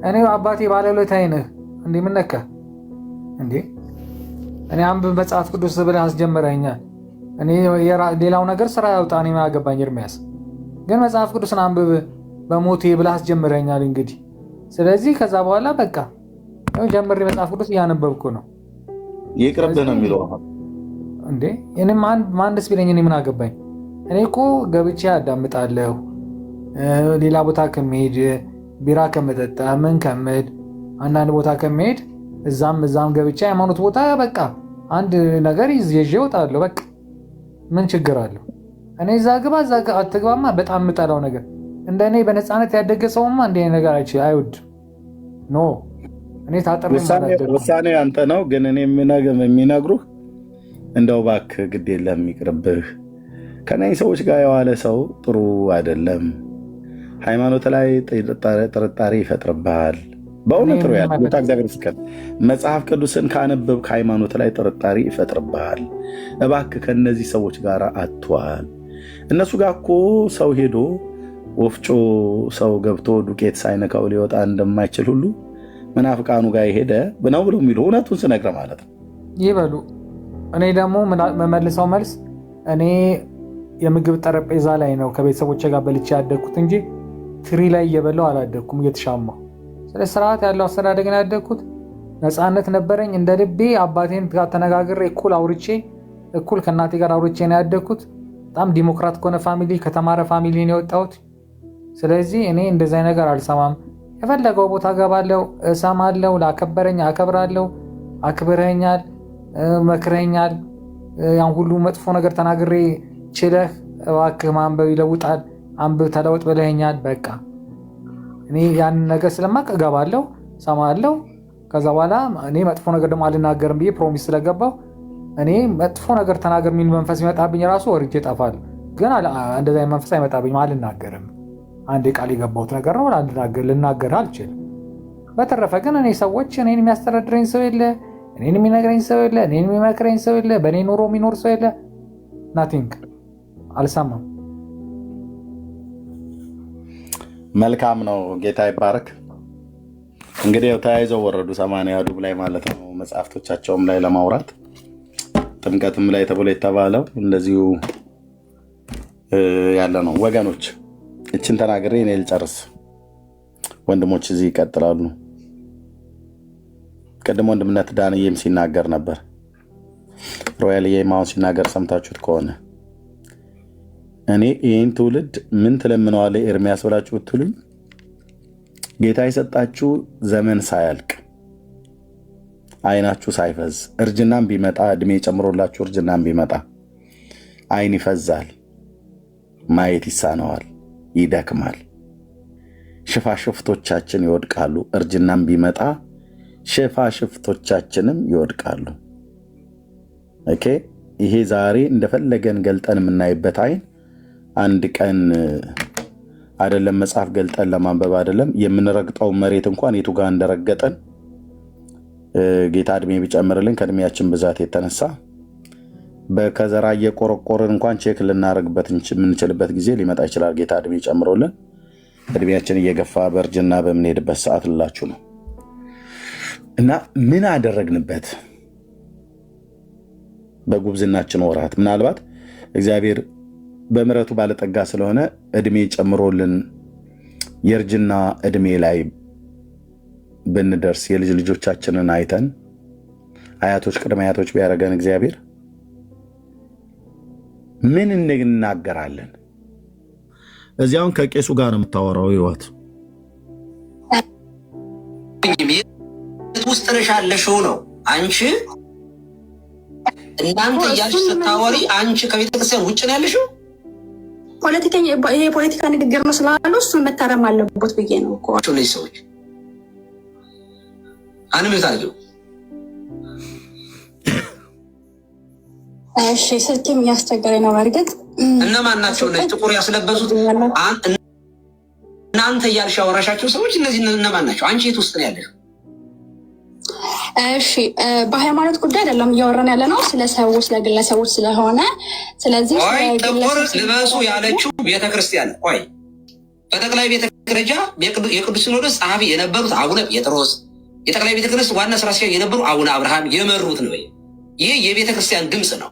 እኔ አባቴ ባለውለታዬ ነህ እንዴ? ምን ነካ እንዴ? እኔ አንብብ መጽሐፍ ቅዱስ ብለህ አስጀምረኛል። እኔ ሌላው ነገር ስራ ያውጣ፣ እኔ ምን አገባኝ። ኤርሚያስ ግን መጽሐፍ ቅዱስን አንብብ በሞቴ ብለህ አስጀምረኛል። እንግዲህ ስለዚህ ከዛ በኋላ በቃ ጀምሬ መጽሐፍ ቅዱስ እያነበብኩ ነው። ይቅርብህ ነው የሚለው እንዴ? እኔም ማን ደስ ቢለኝ እኔ ምን አገባኝ? እኔ እኮ ገብቼ አዳምጣለሁ። ሌላ ቦታ ከመሄድ ቢራ ከመጠጣ ምን ከምል አንዳንድ ቦታ ከመሄድ እዛም ገብቼ ሃይማኖት ቦታ በቃ አንድ ነገር ይዤ እወጣለሁ። በቃ ምን ችግር አለው? እኔ እዛ ግባ እዛ አትግባማ በጣም የምጠላው ነገር። እንደኔ በነፃነት ያደገ ሰውማ እንደ ነገር አይወድም። ኖ እኔ ታጥሬ ውሳኔ አንተ ነው። ግን እኔ የሚነግሩህ እንደው እባክህ ግድ የለም ይቅርብህ። ከነዚህ ሰዎች ጋር የዋለ ሰው ጥሩ አይደለም። ሃይማኖት ላይ ጥርጣሬ ይፈጥርብሃል። በእውነት ነው ያለ እግዚአብሔር ይመስገን። መጽሐፍ ቅዱስን ካነበብ ከሃይማኖት ላይ ጥርጣሬ ይፈጥርብሃል። እባክህ ከነዚህ ሰዎች ጋር አትዋል። እነሱ ጋር እኮ ሰው ሄዶ ወፍጮ ሰው ገብቶ ዱቄት ሳይነካው ሊወጣ እንደማይችል ሁሉ መናፍቃኑ ጋር የሄደ ነው ብሎ የሚሉ እውነቱን ስነግረ ማለት ነው ይበሉ። እኔ ደግሞ መመልሰው መልስ እኔ የምግብ ጠረጴዛ ላይ ነው ከቤተሰቦቼ ጋር በልቼ ያደግኩት እንጂ ትሪ ላይ እየበላው አላደግኩም እየተሻማሁ። ስለ ስርዓት ያለው አስተዳደግ ነው ያደግኩት። ነፃነት ነበረኝ። እንደ ልቤ አባቴን ጋር ተነጋግሬ እኩል አውርቼ እኩል ከእናቴ ጋር አውርቼ ነው ያደግኩት። በጣም ዲሞክራት ከሆነ ፋሚሊ ከተማረ ፋሚሊ ነው የወጣሁት። ስለዚህ እኔ እንደዚህ ነገር አልሰማም። የፈለገው ቦታ ገባለሁ፣ እሰማለሁ። ላከበረኝ አከብራለሁ። አክብረኛል፣ መክረኛል። ያን ሁሉ መጥፎ ነገር ተናግሬ ችለህ እባክህ ማንበብ ይለውጣል አንብብ ተለወጥ ብለኸኛል። በቃ እኔ ያን ነገር ስለማቅ እገባለሁ፣ ሰማለሁ። ከዛ በኋላ እኔ መጥፎ ነገር ደግሞ አልናገርም ብዬ ፕሮሚስ ስለገባው እኔ መጥፎ ነገር ተናገር የሚል መንፈስ ይመጣብኝ ራሱ ወርጄ እጠፋለሁ። ግን እንደዛ መንፈስ አይመጣብኝም፣ አልናገርም። አንዴ ቃል የገባሁት ነገር ነው፣ ልናገር አልችልም። በተረፈ ግን እኔ ሰዎች እኔን የሚያስተዳድረኝ ሰው የለ፣ እኔን የሚነግረኝ ሰው የለ፣ እኔን የሚመክረኝ ሰው የለ፣ በእኔ ኑሮ የሚኖር ሰው የለ። ናቲንግ አልሰማም። መልካም ነው። ጌታ ይባረክ። እንግዲህ ተያይዘው ወረዱ 80 ያዱብ ላይ ማለት ነው። መጽሐፍቶቻቸውም ላይ ለማውራት ጥምቀትም ላይ ተብሎ የተባለው እንደዚሁ ያለ ነው። ወገኖች እችን ተናግሬ እኔ ልጨርስ። ወንድሞች እዚህ ይቀጥላሉ። ቅድም ወንድምነት ዳንኤም ሲናገር ነበር። ሮያልዬም አሁን ሲናገር ሰምታችሁት ከሆነ እኔ ይህን ትውልድ ምን ትለምነዋለህ ኤርሚያስ ብላችሁ ብትሉኝ ጌታ የሰጣችሁ ዘመን ሳያልቅ አይናችሁ ሳይፈዝ እርጅናም ቢመጣ እድሜ ጨምሮላችሁ እርጅናም ቢመጣ አይን ይፈዛል፣ ማየት ይሳነዋል፣ ይደክማል። ሽፋሽፍቶቻችን ይወድቃሉ። እርጅናም ቢመጣ ሽፋሽፍቶቻችንም ይወድቃሉ። ኦኬ። ይሄ ዛሬ እንደፈለገን ገልጠን የምናይበት አይን አንድ ቀን አይደለም መጽሐፍ ገልጠን ለማንበብ አይደለም የምንረግጠው መሬት እንኳን የቱ ጋር እንደረገጠን ጌታ እድሜ ቢጨምርልን ከእድሜያችን ብዛት የተነሳ በከዘራ እየቆረቆርን እንኳን ቼክ ልናደርግበት የምንችልበት ጊዜ ሊመጣ ይችላል። ጌታ እድሜ ጨምሮልን እድሜያችን እየገፋ በእርጅና በምንሄድበት ሰዓት ልላችሁ ነው። እና ምን አደረግንበት በጉብዝናችን ወራት? ምናልባት እግዚአብሔር በምሕረቱ ባለጠጋ ስለሆነ እድሜ ጨምሮልን የእርጅና እድሜ ላይ ብንደርስ የልጅ ልጆቻችንን አይተን አያቶች ቅድመ አያቶች ቢያደርገን እግዚአብሔር ምን እንናገራለን? እዚያውን ከቄሱ ጋር ነው የምታወራው። ህይወት ውስጥ ነሽ ያለሽው ነው። አንቺ እናንተ እያልሽ ስታወሪ አንቺ ከቤተክርስቲያን ውጭ ነው ያለሽው። ፖለቲከኛ ይሄ ፖለቲካ ንግግር ነው ስላሉ እሱን መታረም አለበት ብዬ ነው እኮ እነዚህ ሰዎች አንተ ምን ታደርጊው? እሺ ስልኬም እያስቸገረኝ ነው። በእርግጥ እነማን ናቸው እነዚህ ጥቁር ያስለበሱት? እናንተ እያልሽ ያወራሻቸው ሰዎች እነዚህ እነማን ናቸው? አንቺ የት ውስጥ ነው ያለሽው? እሺ በሃይማኖት ጉዳይ አይደለም እያወራን ያለ ነው፣ ስለ ሰዎች ስለ ግለሰቦች ስለሆነ ስለዚህ ጥቁር ልበሱ ያለችው ቤተክርስቲያን ቆይ በጠቅላይ ቤተ ደረጃ የቅዱስ ሲኖዶስ ጸሐፊ የነበሩት አቡነ ጴጥሮስ፣ የጠቅላይ ቤተ ክህነት ዋና ስራ አስኪያጅ የነበሩ አቡነ አብርሃም የመሩት ነው። ይህ የቤተ ክርስቲያን ድምፅ ነው።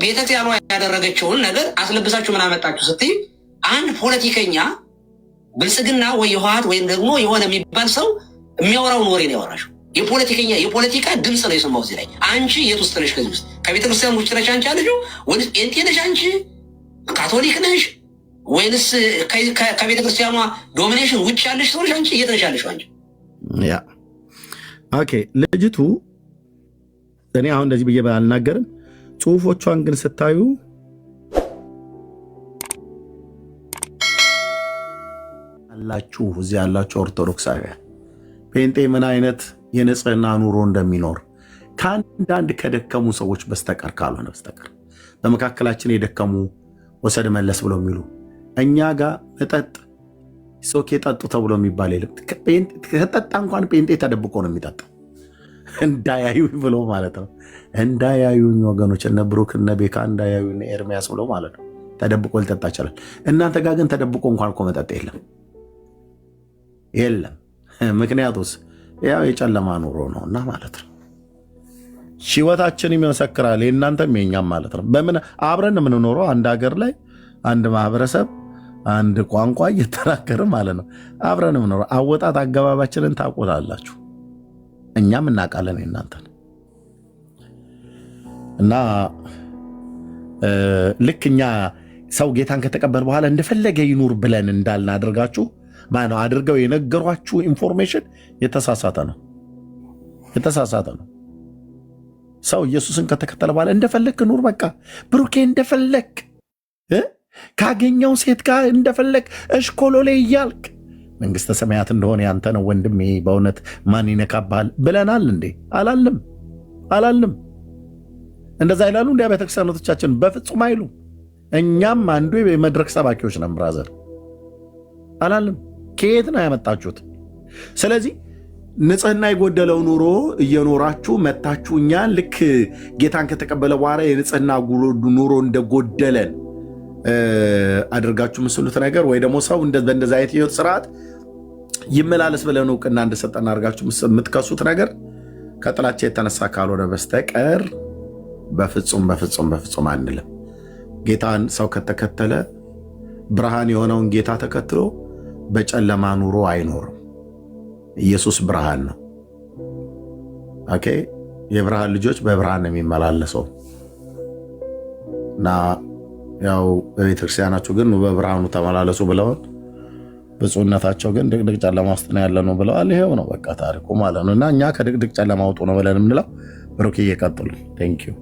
ቤተክርስቲያኗ ያደረገችውን ነገር አስለብሳችሁ ምን አመጣችሁ ስትይ አንድ ፖለቲከኛ ብልጽግና ወይ ህወሓት ወይም ደግሞ የሆነ የሚባል ሰው የሚያወራውን ወሬ ነው ያወራሽው። የፖለቲካ ድምፅ ነው የሰማው። እዚህ ላይ አንቺ የት ውስጥ ነሽ? ከዚህ ውስጥ ከቤተክርስቲያን ውጭ ነሽ አንቺ አልጁ ወይስ ጴንጤ ነሽ? አንቺ ካቶሊክ ነሽ ወይንስ ከቤተክርስቲያኗ ዶሚኔሽን ውጭ ያለሽ ሰው ነሽ? አንቺ የት ነሽ ያለሽው? አንቺ ያ ኦኬ። ልጅቱ እኔ አሁን እንደዚህ ብዬ አልናገርም። ጽሁፎቿን ግን ስታዩ አላችሁ እዚህ ያላችሁ ኦርቶዶክሳውያን ጴንጤ ምን አይነት የንጽህና ኑሮ እንደሚኖር ከአንዳንድ ከደከሙ ሰዎች በስተቀር ካልሆነ በስተቀር በመካከላችን የደከሙ ወሰድ መለስ ብሎ የሚሉ እኛ ጋር መጠጥ ሶኬ ጠጡ ተብሎ የሚባል የለም። ከጠጣ እንኳን ጴንጤ ተደብቆ ነው የሚጠጣው እንዳያዩ ብሎ ማለት ነው። እንዳያዩኝ ወገኖች፣ እነ ብሩክ እነ ቤካ እንዳያዩ እነ ኤርሚያስ ብሎ ማለት ነው። ተደብቆ ሊጠጣ ይችላል። እናንተ ጋር ግን ተደብቆ እንኳን እኮ መጠጥ የለም። ምክንያቱስ ያው የጨለማ ኑሮ ነውና ማለት ነው። ህይወታችን ይመሰክራል፣ የእናንተም የኛም ማለት ነው። በምን አብረን የምንኖረው አንድ ሀገር ላይ አንድ ማህበረሰብ አንድ ቋንቋ እየተናገረ ማለት ነው። አብረን የምንኖረው አወጣት አገባባችንን ታውቁታላችሁ፣ እኛም እናውቃለን የእናንተን እና ልክ እኛ ሰው ጌታን ከተቀበል በኋላ እንደፈለገ ይኑር ብለን እንዳልን አድርጋችሁ ማነው አድርገው የነገሯችሁ ኢንፎርሜሽን የተሳሳተ ነው። ሰው ኢየሱስን ከተከተለ በኋላ እንደፈለግ ኑር፣ በቃ ብሩኬ እንደፈለግ ካገኘው ሴት ጋር እንደፈለግ እሽኮሎሌ እያልክ መንግስተ ሰማያት እንደሆነ ያንተ ነው ወንድሜ፣ በእውነት ማን ይነካብሃል ብለናል እንዴ? አላልንም። እንደዛ ይላሉ እንዲ ቤተክርስቲያኖቻችን? በፍጹም አይሉ። እኛም አንዱ የመድረክ ሰባኪዎች ነን ብራዘር፣ አላልንም። ከየት ነው ያመጣችሁት? ስለዚህ ንጽህና የጎደለው ኑሮ እየኖራችሁ መታችሁ እኛን ልክ ጌታን ከተቀበለ በኋላ የንጽህና ኑሮ እንደጎደለን አድርጋችሁ ምስሉት ነገር ወይ ደግሞ ሰው በእንደዚ አይነት ህይወት ስርዓት ይመላለስ ብለን እውቅና እንደሰጠና አድርጋችሁ የምትከሱት ነገር ከጥላቻ የተነሳ ካልሆነ በስተቀር በፍጹም አንልም። ጌታን ሰው ከተከተለ ብርሃን የሆነውን ጌታ ተከትሎ በጨለማ ኑሮ አይኖርም። ኢየሱስ ብርሃን ነው። ኦኬ፣ የብርሃን ልጆች በብርሃን ነው የሚመላለሰው እና ያው በቤተክርስቲያናችሁ ግን በብርሃኑ ተመላለሱ ብለዋል። ብፁዕነታቸው ግን ድቅድቅ ጨለማ ውስጥ ነው ያለነው ብለዋል። ይሄው ነው በቃ ታሪኩ ማለት ነው። እና እኛ ከድቅድቅ ጨለማ ውጡ ነው ብለን የምንለው። ብሩክ እየቀጥሉ ቴንክ ዩ።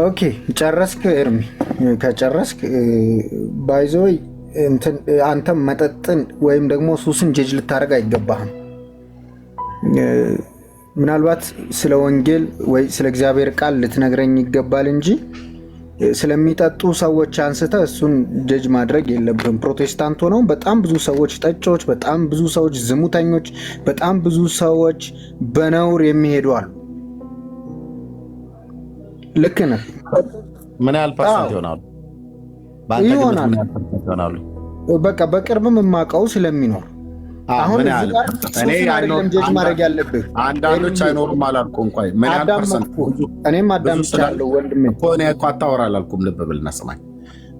ኦኬ ጨረስክ ኤርሚ? ከጨረስክ ባይዞይ አንተም መጠጥን ወይም ደግሞ ሱስን ጀጅ ልታደርግ አይገባህም። ምናልባት ስለ ወንጌል ወይ ስለ እግዚአብሔር ቃል ልትነግረኝ ይገባል እንጂ ስለሚጠጡ ሰዎች አንስተ እሱን ጀጅ ማድረግ የለብህም። ፕሮቴስታንት ሆነው በጣም ብዙ ሰዎች ጠጮች፣ በጣም ብዙ ሰዎች ዝሙተኞች፣ በጣም ብዙ ሰዎች በነውር የሚሄዱ አሉ። ልክ ነህ። ምን ያህል ፐርሰንት ይሆናሉ? በቃ በቅርብም የማውቀው ስለሚኖር አሁን እዚህ ጋር ጀጅ ማድረግ ያለብህ። አንዳንዶች አይኖሩም አላልኩም። እንኳን ምን ያህል ፐርሰንት? እኔም አዳምጫለሁ ወንድሜ እኮ እኔ እኮ አታወራ አላልኩም። ልብ ብልና ስማኝ።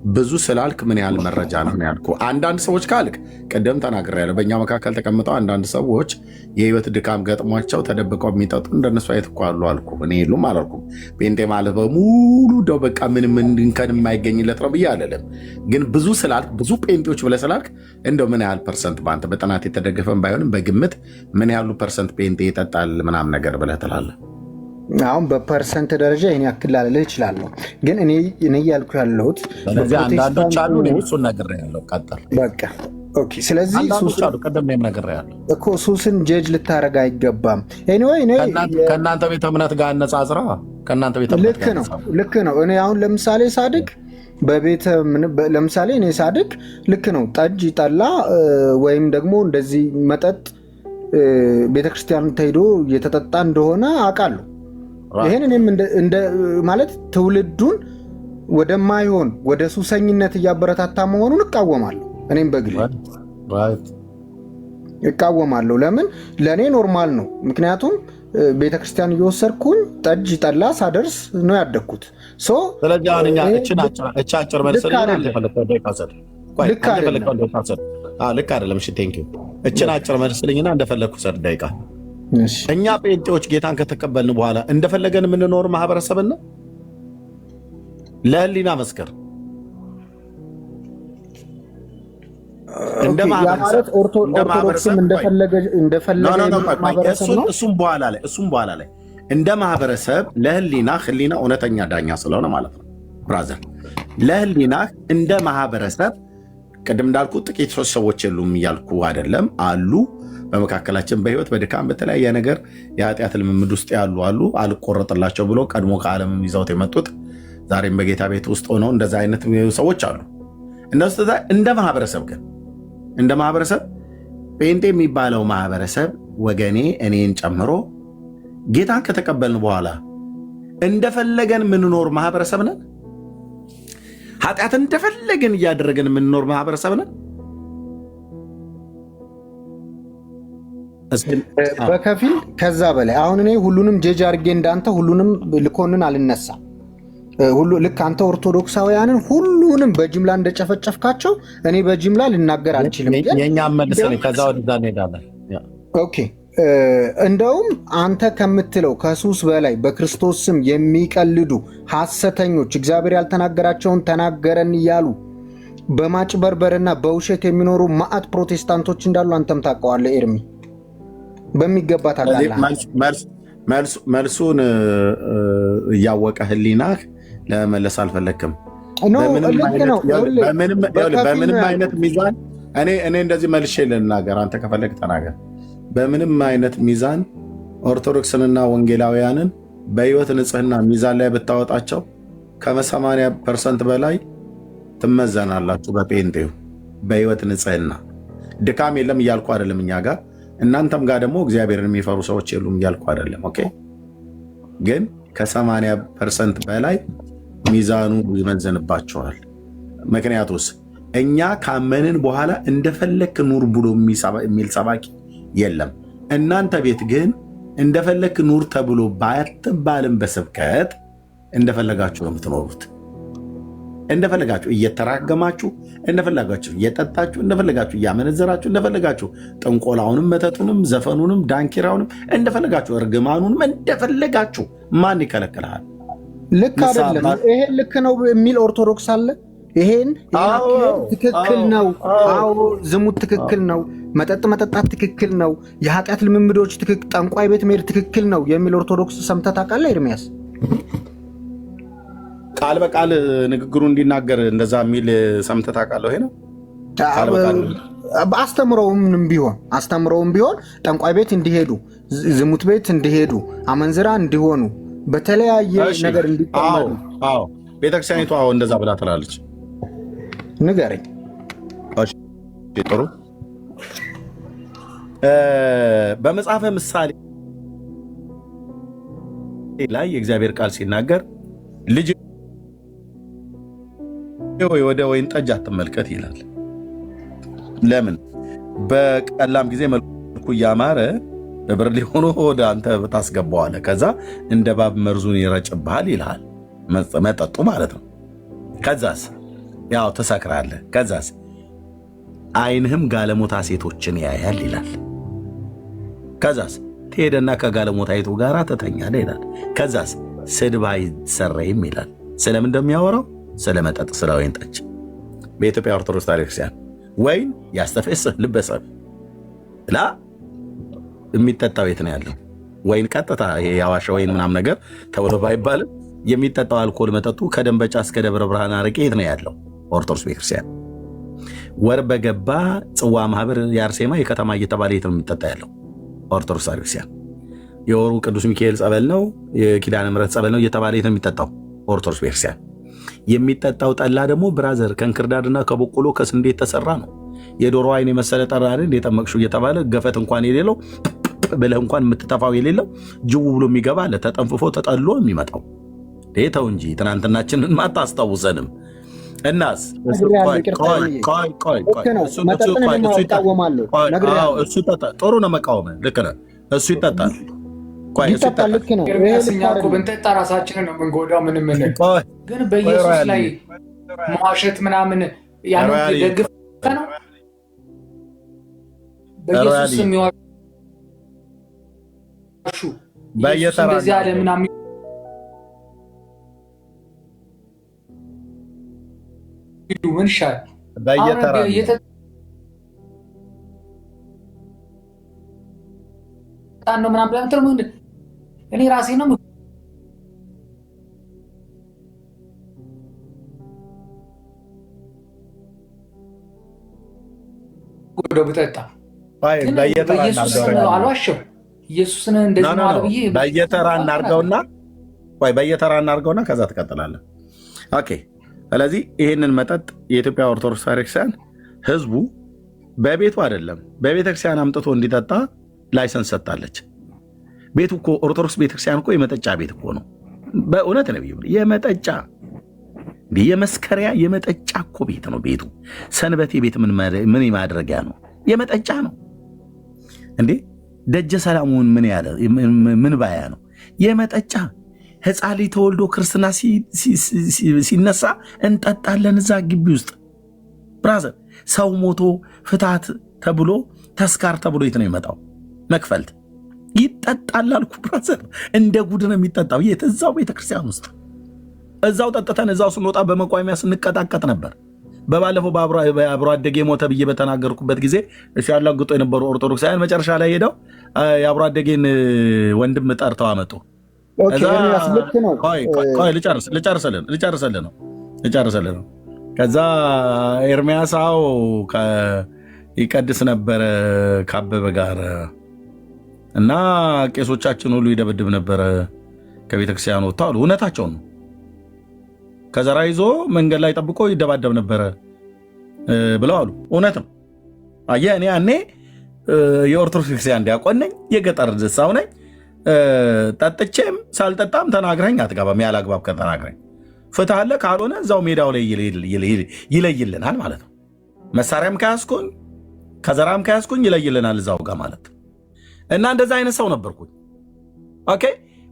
ብዙ ስላልክ ምን ያህል መረጃ ነው ያልኩህ። አንዳንድ ሰዎች ካልክ ቅድም ተናግሬያለሁ። በእኛ መካከል ተቀምጠው አንዳንድ ሰዎች የህይወት ድካም ገጥሟቸው ተደብቀው የሚጠጡ እንደነሱ አይነት እኮ አሉ አልኩህ። እኔ የሉም አላልኩም። ጴንጤ ማለት በሙሉ ደው በቃ ምንም እንከን የማይገኝለት ነው ብዬ አለለም። ግን ብዙ ስላልክ ብዙ ጴንጤዎች ብለህ ስላልክ እንደው ምን ያህል ፐርሰንት በአንተ በጥናት የተደገፈን ባይሆንም በግምት ምን ያህሉ ፐርሰንት ጴንጤ ይጠጣል ምናምን ነገር ብለህ ትላለህ? አሁን በፐርሰንት ደረጃ ይህን ያክል ላለልህ እችላለሁ። ግን እኔ እያልኩ ያለሁት ስለዚህ አንዳንዶች አሉ እሱን ነግሬሃለሁ። ቀጥል በቃ ኦኬ። ስለዚህ እኮ ሱስን ጀጅ ልታደርግ አይገባም። ከእናንተ ቤተ እምነት ጋር አነጻጽራ ልክ ነው። እኔ አሁን ለምሳሌ ሳድግ ለምሳሌ እኔ ሳድግ ልክ ነው ጠጅ ጠላ ወይም ደግሞ እንደዚህ መጠጥ ቤተክርስቲያን ተሄዶ የተጠጣ እንደሆነ አውቃለሁ። ይሄን እኔም እንደ ማለት ትውልዱን ወደማይሆን ወደ ሱሰኝነት እያበረታታ መሆኑን እቃወማለሁ። እኔም በግሌ እቃወማለሁ። ለምን ለእኔ ኖርማል ነው። ምክንያቱም ቤተክርስቲያን እየወሰድኩኝ ጠጅ ጠላ ሳደርስ ነው ያደግኩት። ስለዚህ አሁን እኛ እቻ አጭር መልስልኝ። ልክ አይደለም። እሺ ቴንክ ዩ። እችን አጭር መልስልኝና እንደፈለግኩ ሰር ደቂቃ። እኛ ጴንጤዎች ጌታን ከተቀበልን በኋላ እንደፈለገን የምንኖር ማህበረሰብን ነው። ለህሊና መስከር እንደ ማህበረሰብ ኦርቶዶክስም እንደፈለገ ማህበረሰብ ነው። እሱም በኋላ ላይ እንደ ማህበረሰብ ለህሊና እውነተኛ ዳኛ ስለሆነ ማለት ነው ብራዘር። ለህሊና እንደ ማህበረሰብ ቅድም እንዳልኩ ጥቂት ሶስት ሰዎች የሉም እያልኩ አይደለም፣ አሉ በመካከላችን በህይወት በድካም በተለያየ ነገር የኃጢአት ልምምድ ውስጥ ያሉ አሉ። አልቆረጥላቸው ብሎ ቀድሞ ከዓለም ይዘውት የመጡት ዛሬም በጌታ ቤት ውስጥ ሆነው እንደዛ አይነት ሰዎች አሉ። እነሱ እንደ ማህበረሰብ ግን እንደ ማህበረሰብ ጴንጤ የሚባለው ማህበረሰብ ወገኔ እኔን ጨምሮ ጌታን ከተቀበልን በኋላ እንደፈለገን የምንኖር ማህበረሰብ ነን። ኃጢአትን እንደፈለገን እያደረገን የምንኖር ማህበረሰብ ነን። በከፊል ከዛ በላይ አሁን እኔ ሁሉንም ጀጅ አድርጌ እንዳንተ ሁሉንም ልኮንን አልነሳም። ልክ አንተ ኦርቶዶክሳውያንን ሁሉንም በጅምላ እንደጨፈጨፍካቸው እኔ በጅምላ ልናገር አልችልም። የእኛም መልሰን ከዛ ወደዛ እንሄዳለን። ኦኬ እንደውም አንተ ከምትለው ከሱስ በላይ በክርስቶስ ስም የሚቀልዱ ሐሰተኞች እግዚአብሔር ያልተናገራቸውን ተናገረን እያሉ በማጭበርበርና በውሸት የሚኖሩ ማዕት ፕሮቴስታንቶች እንዳሉ አንተም ታውቀዋለህ ኤርሚ፣ በሚገባ ታውቃለህ። መልሱን እያወቀ ህሊናህ ለመመለስ አልፈለግክም። በምንም አይነት ሚዛን እኔ እንደዚህ መልሼ ልናገር፣ አንተ ከፈለግ ተናገር። በምንም አይነት ሚዛን ኦርቶዶክስንና ወንጌላውያንን በህይወት ንጽህና ሚዛን ላይ ብታወጣቸው ከ80% በላይ ትመዘናላችሁ። በጴንጤው በህይወት ንጽህና ድካም የለም እያልኩ አይደለም እኛ ጋር፣ እናንተም ጋር ደግሞ እግዚአብሔርን የሚፈሩ ሰዎች የሉም እያልኩ አይደለም። ኦኬ ግን ከ80% በላይ ሚዛኑ ይመዘንባቸዋል። ምክንያቱስ እኛ ካመንን በኋላ እንደፈለክ ኑር ብሎ የሚል ሰባኪ የለም። እናንተ ቤት ግን እንደፈለክ ኑር ተብሎ ባትባልም በስብከት እንደፈለጋችሁ ነው የምትኖሩት። እንደፈለጋችሁ እየተራገማችሁ፣ እንደፈለጋችሁ እየጠጣችሁ፣ እንደፈለጋችሁ እያመነዘራችሁ፣ እንደፈለጋችሁ ጥንቆላውንም፣ መተቱንም፣ ዘፈኑንም፣ ዳንኪራውንም እንደፈለጋችሁ፣ እርግማኑንም እንደፈለጋችሁ። ማን ይከለክልሃል? ልክ አይደለም። ይሄን ልክ ነው የሚል ኦርቶዶክስ አለ። ይሄን ትክክል ነው። አዎ ዝሙት ትክክል ነው። መጠጥ መጠጣት ትክክል ነው። የኃጢአት ልምምዶች ትክክል፣ ጠንቋይ ቤት መሄድ ትክክል ነው የሚል ኦርቶዶክስ ሰምተህ ታውቃለህ ኤርሚያስ? ቃል በቃል ንግግሩ እንዲናገር እንደዛ የሚል ሰምተህ ታውቃለህ? ይሄ ነው አስተምረውም ቢሆን ጠንቋይ ቤት እንዲሄዱ፣ ዝሙት ቤት እንዲሄዱ፣ አመንዝራ እንዲሆኑ፣ በተለያየ ነገር እንዲጠመዱ ቤተክርስቲያኒቷ እንደዛ ብላ ትላለች። ንገረኝ። ጥሩ። በመጽሐፈ ምሳሌ ላይ የእግዚአብሔር ቃል ሲናገር ልጅ ወደ ወይን ጠጅ አትመልከት ይላል። ለምን? በቀላም ጊዜ መልኩ እያማረ በብርሌ ሆኖ ወደ አንተ ታስገባዋለህ፣ ከዛ እንደ እባብ መርዙን ይረጭብሃል ይልሃል። መጠጡ ማለት ነው። ከዛስ ያው ትሰክራለህ። ከዛስ ዓይንህም ጋለሞታ ሴቶችን ያያል ይላል። ከዛስ ትሄደና ከጋለሞታይቱ ጋር ትተኛለህ ይላል። ከዛስ ስድብ አይሰረይም ይላል። ስለምን እንደሚያወራው? ስለ መጠጥ፣ ስለ ወይን ጠጅ። በኢትዮጵያ ኦርቶዶክስ ቤተክርስቲያን ወይን ያስተፈስህ ልበሰብ ላ የሚጠጣው የት ነው ያለው? ወይን ቀጥታ የአዋሽ ወይን ምናምን ነገር ተብሎ ባይባልም የሚጠጣው አልኮል መጠጡ ከደንበጫ እስከ ደብረ ብርሃን አረቄ የት ነው ያለው? ኦርቶዶክስ ቤተክርስቲያን። ወር በገባ ጽዋ ማህበር የአርሴማ የከተማ እየተባለ የት ነው የሚጠጣ ያለው? ኦርቶዶክስ ቤተክርስቲያን። የወሩ ቅዱስ ሚካኤል ጸበል ነው፣ የኪዳነ ምሕረት ጸበል ነው እየተባለ የት ነው የሚጠጣው? ኦርቶዶክስ ቤተክርስቲያን። የሚጠጣው ጠላ ደግሞ ብራዘር ከእንክርዳድና ከበቆሎ ከስንዴ የተሰራ ነው። የዶሮ አይን የመሰለ ጠራ አይደል የጠመቅሹ እየተባለ ገፈት እንኳን የሌለው ብለህ እንኳን የምትተፋው የሌለው ጅው ብሎ የሚገባ አለ። ተጠንፍፎ ተጠሎ የሚመጣው ተው እንጂ ትናንትናችንን አታስታውሰንም። እናስ ጥሩ ነው መቃወም፣ ልክ ነህ። እሱ ይጠጣል። ብንጠጣ ራሳችንን ነው የምንጎዳው። ምን ግን በኢየሱስ ላይ መዋሸት ምናምን ያን ደግፍ ነው። በኢየሱስ የሚዋሹ እንደዚህ ያለ ምናምን ምን ይሻል በየተራ ነው ምናምን ብለህ እኔ ራሴ ነው ወደ ብጠጣ አልዋሸው ኢየሱስን እንደዚህ ማለት ብዬ በየተራ እናርገውና ከዛ ትቀጥላለህ። ኦኬ። ስለዚህ ይህንን መጠጥ የኢትዮጵያ ኦርቶዶክስ ቤተክርስቲያን ህዝቡ በቤቱ አይደለም በቤተክርስቲያን አምጥቶ እንዲጠጣ ላይሰንስ ሰጥታለች። ቤቱ እኮ ኦርቶዶክስ ቤተክርስቲያን እኮ የመጠጫ ቤት እኮ ነው። በእውነት ነው የመጠጫ የመስከሪያ የመጠጫ እኮ ቤት ነው ቤቱ። ሰንበቴ ቤት ምን ማድረጊያ ነው? የመጠጫ ነው እንዴ? ደጀ ሰላሙን ምን ባያ ነው? የመጠጫ ህፃን ልጅ ተወልዶ ክርስትና ሲነሳ እንጠጣለን እዛ ግቢ ውስጥ። ብራዘር ሰው ሞቶ ፍታት ተብሎ ተስካር ተብሎ የት ነው የመጣው? መክፈልት ይጠጣል አልኩ ብራዘር። እንደ ጉድ ነው የሚጠጣው። የት? እዛው ቤተክርስቲያን ውስጥ እዛው ጠጥተን እዛው ስንወጣ በመቋሚያ ስንቀጣቀጥ ነበር። በባለፈው በአብሮ አደጌ ሞተ ብዬ በተናገርኩበት ጊዜ ሲያላግጡ የነበሩ ኦርቶዶክሳውያን መጨረሻ ላይ ሄደው የአብሮ አደጌን ወንድም ጠርተው አመጡ። ልጨርስልህ ነው። ከዛ ኤርሚያሳው ይቀድስ ነበረ ከአበበ ጋር እና ቄሶቻችን ሁሉ ይደበድብ ነበረ ከቤተክርስቲያን ወጥተው አሉ። እውነታቸውን ነው። ከዘራ ይዞ መንገድ ላይ ጠብቆ ይደባደብ ነበረ ብለው አሉ። እውነት ነው። አየህ እኔ ያኔ የኦርቶዶክስ ቤተክርስቲያን ዲያቆን ነኝ፣ የገጠር ሰው ነኝ። ጠጥቼም ሳልጠጣም ተናግረኝ አትገባም። ያለ አግባብ ከተናግረኝ ፍትህ አለ፣ ካልሆነ እዛው ሜዳው ላይ ይለይልናል ማለት ነው። መሳሪያም ከያዝኩኝ ከዘራም ከያዝኩኝ ይለይልናል እዛው ጋር ማለት ነው። እና እንደዛ አይነት ሰው ነበርኩኝ። ኦኬ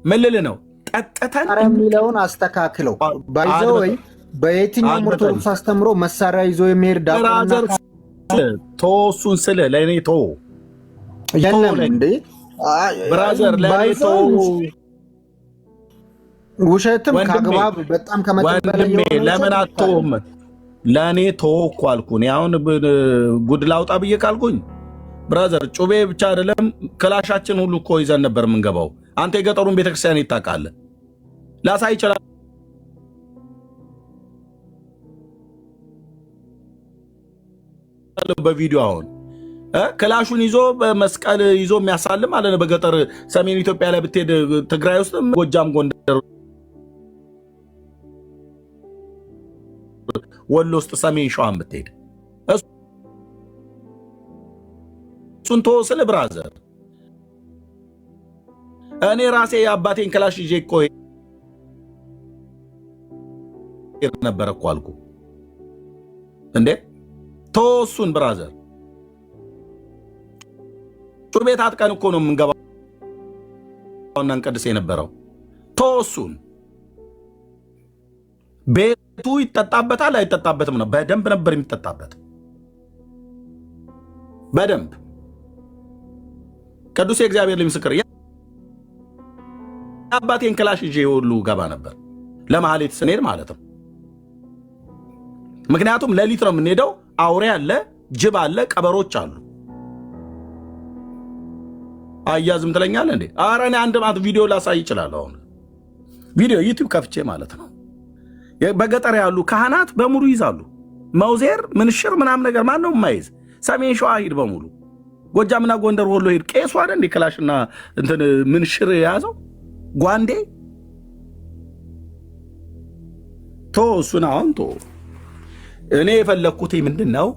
ምን ልልህ ነው? ጠጥተን የሚለውን አስተካክለው ባይዘው ወይ በየትኛውም ኦርቶዶክስ አስተምሮ መሳሪያ ይዞ የሚሄድ ዳቆና እሱን ስልህ ለእኔ የለም እንዴ ብራዘር፣ ለእኔ ውሸትም ከአግባብ በጣም ከመጠበቅ ለምን አትተውም? ለእኔ እኮ አልኩህ። አሁን ጉድ ላውጣ ብዬ ካልኩኝ ብራዘር ጩቤ ብቻ አይደለም ክላሻችን ሁሉ እኮ ይዘን ነበር የምንገባው። አንተ የገጠሩን ቤተክርስቲያን ይታቃለ ላሳይ ይችላል። በቪዲዮ አሁን ክላሹን ይዞ በመስቀል ይዞ የሚያሳልም አለ። በገጠር ሰሜን ኢትዮጵያ ላይ ብትሄድ ትግራይ ውስጥ፣ ጎጃም፣ ጎንደር፣ ወሎ ውስጥ፣ ሰሜን ሸዋን ብትሄድ እሱን ተወው ስለ ብራዘር እኔ ራሴ የአባቴን ክላሽ ይዤ እኮ ነበር እኮ አልኩ እንዴ። ተወው እሱን ብራዘር። ጩቤ ታጥቀን እኮ ነው የምንገባውና እንቀድስ የነበረው። ተወው እሱን። ቤቱ ይጠጣበታል አይጠጣበትም ነው? በደንብ ነበር የሚጠጣበት፣ በደንብ ቅዱስ የእግዚአብሔር ምስክር። የአባቴን ክላሽ ይዤ ሁሉ ገባ ነበር ለማህሌት ስንሄድ ማለት ነው። ምክንያቱም ሌሊት ነው የምንሄደው። አውሬ አለ፣ ጅብ አለ፣ ቀበሮች አሉ። አያዝም ትለኛለህ እንዴ? ኧረ እኔ አንድ ማት ቪዲዮ ላሳይ ይችላል። አሁን ቪዲዮ ዩቲዩብ ከፍቼ ማለት ነው። በገጠር ያሉ ካህናት በሙሉ ይዛሉ። መውዜር ምንሽር ምናምን ነገር ማነው የማይዝ? ሰሜን ሸዋ ሂድ በሙሉ ጎጃምና ጎንደር ወሎ ሂድ። ቄሱ አይደል እንዴ ክላሽና እንትን ምንሽር የያዘው ጓንዴ። እሱን አሁን እኔ የፈለግኩት ምንድን ነው?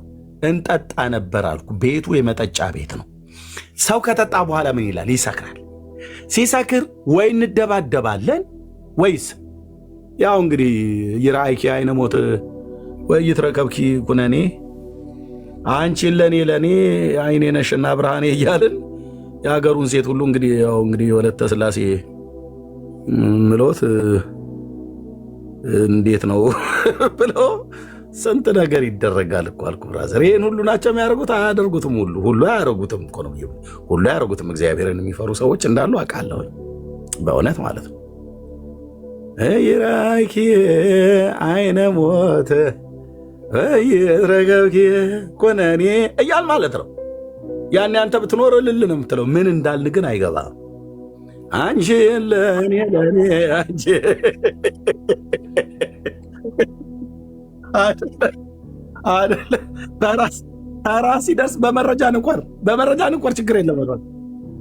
እንጠጣ ነበር አልኩ። ቤቱ የመጠጫ ቤት ነው። ሰው ከጠጣ በኋላ ምን ይላል? ይሰክራል። ሲሰክር ወይ እንደባደባለን ወይስ ያው እንግዲህ ይራይኪ አይነ ሞት ወይ ይትረከብኪ ኩነኔ አንቺን ለኔ አይኔ ነሽና ብርሃኔ እያልን የሀገሩን ሴት ሁሉ እንግዲህ ያው እንግዲህ ወለተ ስላሴ ምሎት እንዴት ነው ብሎ ስንት ነገር ይደረጋል እኮ አልኩ ብራዘር። ይሄን ሁሉ ናቸው የሚያደርጉት? አያደርጉትም። ሁሉ አያደርጉትም እኮ ነው። ሁሉ አያደርጉትም። እግዚአብሔርን የሚፈሩ ሰዎች እንዳሉ አውቃለሁ በእውነት ማለት ነው። ይራኪ አይነ ሞት ይትረከብኪ ኩነኔ እያል ማለት ነው። ያኔ አንተ ብትኖር እልል ነው የምትለው። ምን እንዳልን ግን አይገባም። አንቺ ለኔ አንቺ አይደለ ተራስ ሲደርስ በመረጃን እንኳን ችግር የለም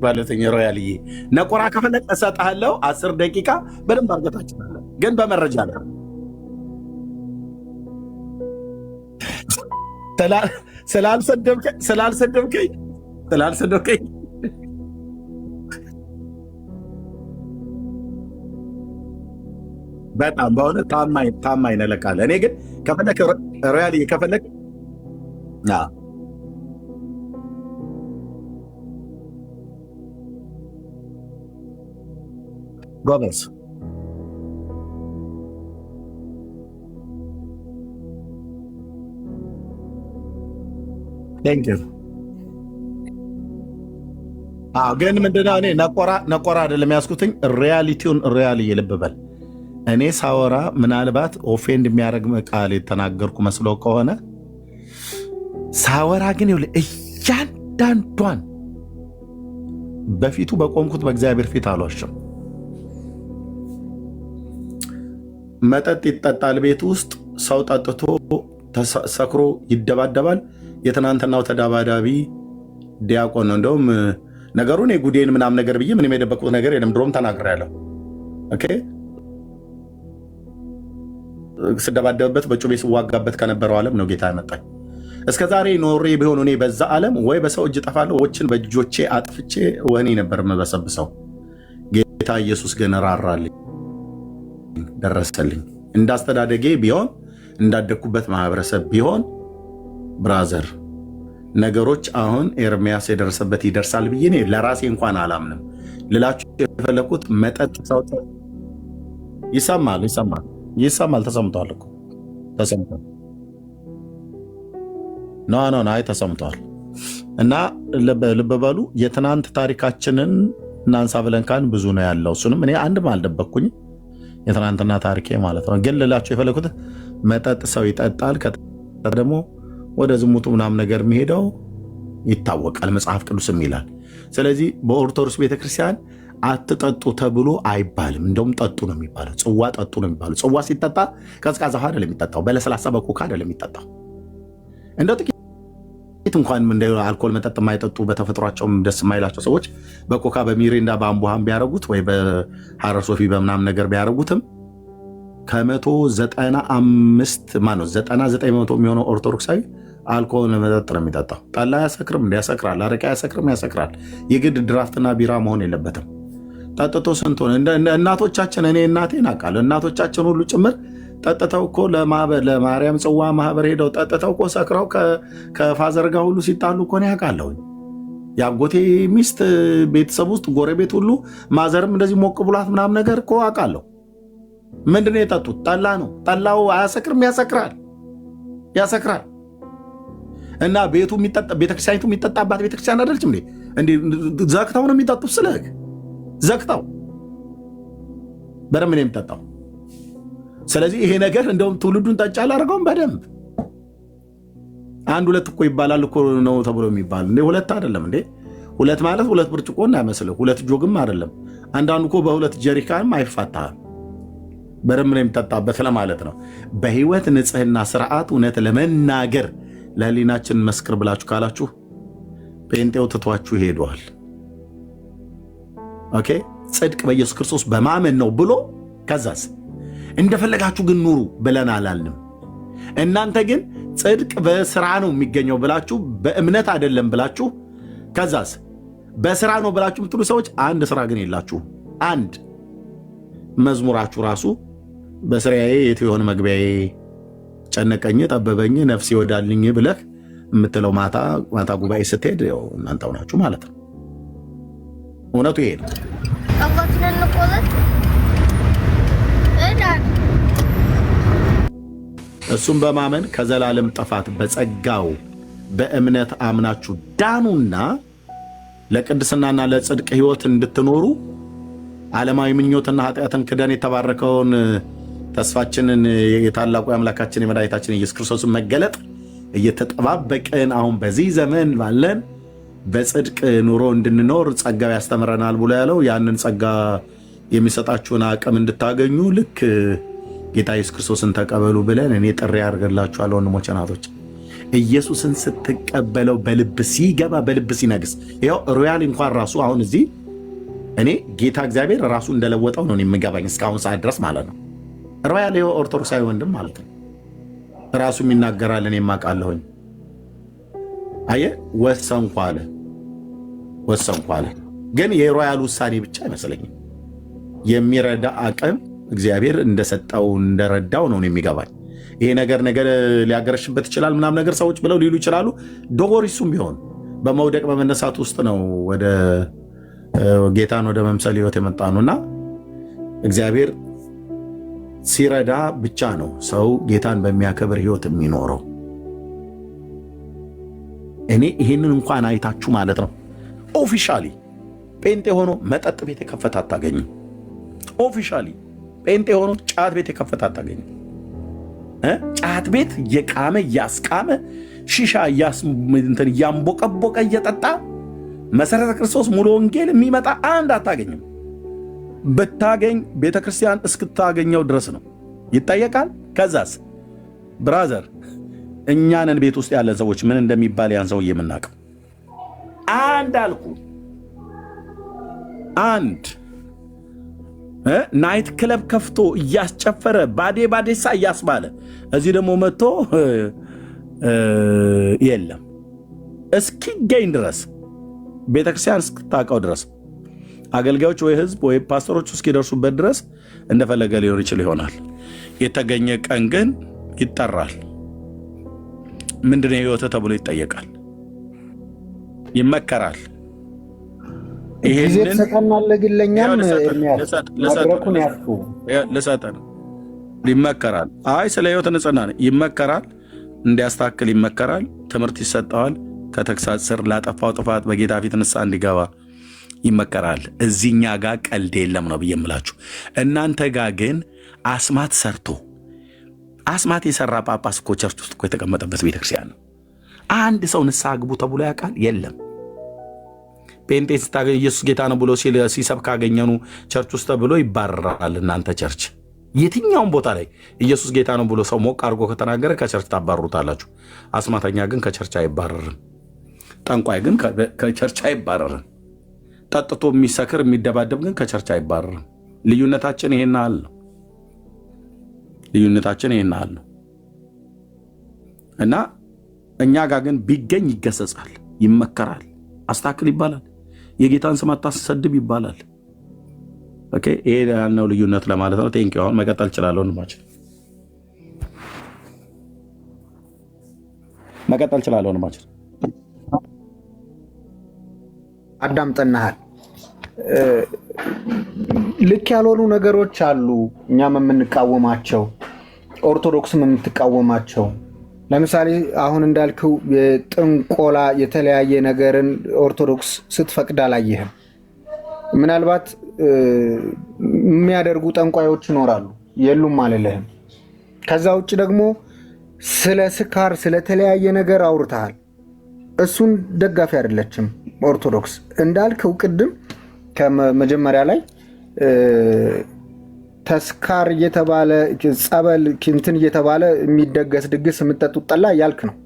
ባለተኛ ሮያልዬ ነቆራ ከፈለግ እሰጥሃለሁ 10 ደቂቃ በደንብ አርገታችኋለሁ። ግን በመረጃ ነው ስላልሰደብከኝ በጣም በእውነት ታማኝ ነለቃለ። እኔ ግን ከፈለክ ሪያል ከፈለክ ጎበዝ ግን ምንድነው እኔ ነቆራ አይደለም ያስኩትኝ ሪያሊቲውን ሪያል ልብ በል። እኔ ሳወራ ምናልባት ኦፌንድ የሚያደርግ ቃል የተናገርኩ መስሎ ከሆነ ሳወራ ግን እያንዳንዷን በፊቱ በቆምኩት በእግዚአብሔር ፊት አልዋሽም። መጠጥ ይጠጣል ቤት ውስጥ ሰው ጠጥቶ ሰክሮ ይደባደባል። የትናንትናው ተዳባዳቢ ዲያቆን ነው። እንደውም ነገሩን የጉዴን ምናም ነገር ብዬ ምንም የደበቁት ነገር የለም። ድሮም ተናግሬያለሁ። ኦኬ ስደባደብበት በጩቤ ስዋጋበት ከነበረው ዓለም ነው ጌታ ያመጣኝ። እስከ ዛሬ ኖሬ ቢሆን እኔ በዛ ዓለም ወይ በሰው እጅ ጠፋለሁ፣ ወችን በእጆቼ አጥፍቼ ወህኒ ነበር የምበሰብሰው። ጌታ ኢየሱስ ግን ራራልኝ፣ ደረሰልኝ። እንዳስተዳደጌ ቢሆን እንዳደግኩበት ማህበረሰብ ቢሆን ብራዘር ነገሮች አሁን ኤርሚያስ የደረሰበት ይደርሳል ብዬ እኔ ለራሴ እንኳን አላምንም። ልላችሁ የፈለኩት መጠጥ ሰው ይሰማል። ተሰምቷል እኮ ተሰምቷል። አይ ተሰምቷል። እና ልብ በሉ የትናንት ታሪካችንን እናንሳ ብለን ካን ብዙ ነው ያለው። እሱንም እኔ አንድም አልደበቅኩኝ የትናንትና ታሪኬ ማለት ነው። ግን ልላችሁ የፈለኩት መጠጥ ሰው ይጠጣል፣ ከጠጣ ደግሞ ወደ ዝሙቱ ምናምን ነገር የሚሄደው ይታወቃል፣ መጽሐፍ ቅዱስም ይላል። ስለዚህ በኦርቶዶክስ ቤተክርስቲያን አትጠጡ ተብሎ አይባልም። እንደውም ጠጡ ነው የሚባለው። ጽዋ ጠጡ ነው የሚባለው። ጽዋ ሲጠጣ ቀዝቃዛ ውሃ አይደለም የሚጠጣው፣ በለስላሳ በኮካ አይደለም የሚጠጣው። እንደው ጥቂት እንኳን እንደ አልኮል መጠጥ የማይጠጡ በተፈጥሯቸውም ደስ የማይላቸው ሰዎች በኮካ በሚሪንዳ በአምቦሃን ቢያደርጉት ወይ በሐረር ሶፊ በምናምን ነገር ቢያደርጉትም ከ195 በመቶ የሚሆነው ኦርቶዶክሳዊ አልኮል መጠጥ ነው የሚጠጣው። ጠላ ያሰክርም፣ ያሰክራል። አረቄ ያሰክርም፣ ያሰክራል። የግድ ድራፍትና ቢራ መሆን የለበትም። ጠጥቶ ስንት ሆነ እናቶቻችን፣ እኔ እናቴን አውቃለሁ። እናቶቻችን ሁሉ ጭምር ጠጥተው እኮ ለማርያም ጽዋ ማህበር ሄደው ጠጥተው እኮ ሰክረው ከፋዘር ጋር ሁሉ ሲጣሉ እኮ ነው ያውቃለሁ። የአጎቴ ሚስት ቤተሰብ ውስጥ ጎረቤት ሁሉ ማዘርም እንደዚህ ሞቅ ብሏት ምናምን ነገር እኮ አውቃለሁ። ምንድነው የጠጡት? ጠላ ነው። ጠላው አያሰክርም? ያሰክራል። እና ቤቱ ቤተክርስቲያኒቱ የሚጠጣባት ቤተክርስቲያን አይደለች እንዴ? ዘግተው ነው የሚጠጡት። ስለህ ዘግተው በደንብ ነው የሚጠጣው። ስለዚህ ይሄ ነገር እንደውም ትውልዱን ጠጭ አላደርገውም። በደንብ አንድ ሁለት እኮ ይባላል እኮ ነው ተብሎ የሚባል እንዴ? ሁለት አይደለም እንዴ? ሁለት ማለት ሁለት ብርጭቆ እንዳይመስልህ፣ ሁለት ጆግም አይደለም። አንዳንዱ እኮ በሁለት ጀሪካንም አይፋታም። በደንብ ነው የሚጠጣበት ለማለት ነው። በህይወት ንጽህና ስርዓት እውነት ለመናገር ለህሊናችን መስክር ብላችሁ ካላችሁ ጴንጤው ትቷችሁ ሄደዋል። ኦኬ ጽድቅ በኢየሱስ ክርስቶስ በማመን ነው ብሎ ከዛስ እንደፈለጋችሁ ግን ኑሩ ብለን አላልንም። እናንተ ግን ጽድቅ በስራ ነው የሚገኘው ብላችሁ በእምነት አይደለም ብላችሁ ከዛስ በስራ ነው ብላችሁ የምትሉ ሰዎች አንድ ስራ ግን የላችሁ። አንድ መዝሙራችሁ ራሱ በስራዬ የት የሆነ መግቢያዬ ጨነቀኝ፣ ጠበበኝ፣ ነፍሴ ወዳልኝ ብለህ የምትለው ማታ ጉባኤ ስትሄድ ያው እናንተው ናችሁ ማለት ነው። እውነቱ ይሄ ነው። እሱም በማመን ከዘላለም ጥፋት በጸጋው በእምነት አምናችሁ ዳኑና ለቅድስናና ለጽድቅ ሕይወት እንድትኖሩ ዓለማዊ ምኞትና ኃጢአትን ክደን የተባረከውን ተስፋችንን የታላቁ የአምላካችን የመድኃኒታችን ኢየሱስ ክርስቶስን መገለጥ እየተጠባበቅን አሁን በዚህ ዘመን ባለን በጽድቅ ኑሮ እንድንኖር ጸጋው ያስተምረናል ብሎ ያለው ያንን ጸጋ የሚሰጣችሁን አቅም እንድታገኙ ልክ ጌታ ኢየሱስ ክርስቶስን ተቀበሉ ብለን እኔ ጥሪ አድርገላችኋለሁ። ወንድሞች እናቶች፣ ኢየሱስን ስትቀበለው በልብ ሲገባ በልብ ሲነግስ፣ ይኸው ሮያል እንኳን ራሱ አሁን እዚህ እኔ ጌታ እግዚአብሔር ራሱ እንደለወጠው ነው የሚገባኝ እስካሁን ሰዓት ድረስ ማለት ነው። ሮያል ይኸው ኦርቶዶክሳዊ ወንድም ማለት ነው። ራሱ የሚናገራል፣ እኔ የማውቃለሁኝ። አየህ ወሰንኩ አለ። ግን የሮያል ውሳኔ ብቻ አይመስለኝም። የሚረዳ አቅም እግዚአብሔር እንደሰጠው እንደረዳው ነው የሚገባኝ። ይሄ ነገር ሊያገረሽበት ይችላል ምናምን ነገር ሰዎች ብለው ሊሉ ይችላሉ። ዶጎሪሱም ቢሆን በመውደቅ በመነሳት ውስጥ ነው ወደ ጌታን ወደ መምሰል ህይወት የመጣ ነው እና እግዚአብሔር ሲረዳ ብቻ ነው ሰው ጌታን በሚያከብር ህይወት የሚኖረው። እኔ ይህንን እንኳን አይታችሁ ማለት ነው ኦፊሻሊ ጴንጤ ሆኖ መጠጥ ቤት የከፈተ አታገኝም። ኦፊሻሊ ጴንጤ ሆኖ ጫት ቤት የከፈተ አታገኝም። ጫት ቤት እየቃመ እያስቃመ ሺሻ እያንቦቀቦቀ እየጠጣ መሰረተ ክርስቶስ ሙሉ ወንጌል የሚመጣ አንድ አታገኝም። ብታገኝ ቤተክርስቲያን እስክታገኘው ድረስ ነው ይጠየቃል። ከዛስ ብራዘር እኛንን ቤት ውስጥ ያለን ሰዎች ምን እንደሚባል ያን ሰው የምናውቀው አንድ አልኩ አንድ ናይት ክለብ ከፍቶ እያስጨፈረ ባዴሳ እያስባለ እዚህ ደግሞ መጥቶ የለም እስኪገኝ ድረስ ቤተክርስቲያን እስክታውቀው ድረስ አገልጋዮች ወይ ህዝብ ወይ ፓስተሮች እስኪደርሱበት ድረስ እንደፈለገ ሊሆን ይችል ይሆናል። የተገኘ ቀን ግን ይጠራል። ምንድነው ህይወት ተብሎ ይጠየቃል፣ ይመከራል። ይሄንን ሰከናለ ግለኛም መድረኩን ያርፉ ለሰጠን ይመከራል። አይ ስለ ህይወት ንጽህና ይመከራል፣ እንዲያስተካክል ይመከራል፣ ትምህርት ይሰጠዋል። ከተግሳጽ ስር ላጠፋው ጥፋት በጌታ ፊት ንስሐ እንዲገባ ይመከራል። እዚህኛ ጋር ቀልድ የለም ነው ብዬ የምላችሁ። እናንተ ጋር ግን አስማት ሰርቶ አስማት የሰራ ጳጳስ እኮ ቸርች ውስጥ እኮ የተቀመጠበት ቤተክርስቲያን ነው። አንድ ሰው ንስሐ ግቡ ተብሎ ያውቃል? የለም። ጴንጤ ስታገኝ ኢየሱስ ጌታ ነው ብሎ ሲሰብክ ካገኘኑ ቸርች ውስጥ ብሎ ይባረራል። እናንተ ቸርች የትኛውም ቦታ ላይ ኢየሱስ ጌታ ነው ብሎ ሰው ሞቅ አድርጎ ከተናገረ ከቸርች ታባሩታላችሁ። አስማተኛ ግን ከቸርች አይባረርም። ጠንቋይ ግን ከቸርች አይባረርም። ጠጥቶ የሚሰክር የሚደባደብ ግን ከቸርች አይባረርም። ልዩነታችን ይሄን አለ ነው። ልዩነታችን ይሄን አለ ነው እና እኛ ጋር ግን ቢገኝ ይገሰጻል፣ ይመከራል፣ አስተካክል ይባላል፣ የጌታን ስም አታሰድብ ይባላል። ኦኬ ይሄ ያልነው ልዩነት ለማለት ነው። ቴንኪው። አሁን መቀጠል እችላለሁ። እንማችን መቀጠል እችላለሁ። እንማችን አዳምጠናሃል። ልክ ያልሆኑ ነገሮች አሉ እኛም የምንቃወማቸው፣ ኦርቶዶክስም የምትቃወማቸው። ለምሳሌ አሁን እንዳልከው የጥንቆላ የተለያየ ነገርን ኦርቶዶክስ ስትፈቅድ አላየህም። ምናልባት የሚያደርጉ ጠንቋዮች ይኖራሉ፣ የሉም አልልህም። ከዛ ውጭ ደግሞ ስለ ስካር ስለተለያየ ነገር አውርተሃል። እሱን ደጋፊ አይደለችም ኦርቶዶክስ። እንዳልከው ቅድም ከመጀመሪያ ላይ ተስካር እየተባለ ጸበል እንትን እየተባለ የሚደገስ ድግስ የምጠጡት ጠላ ያልክ ነው።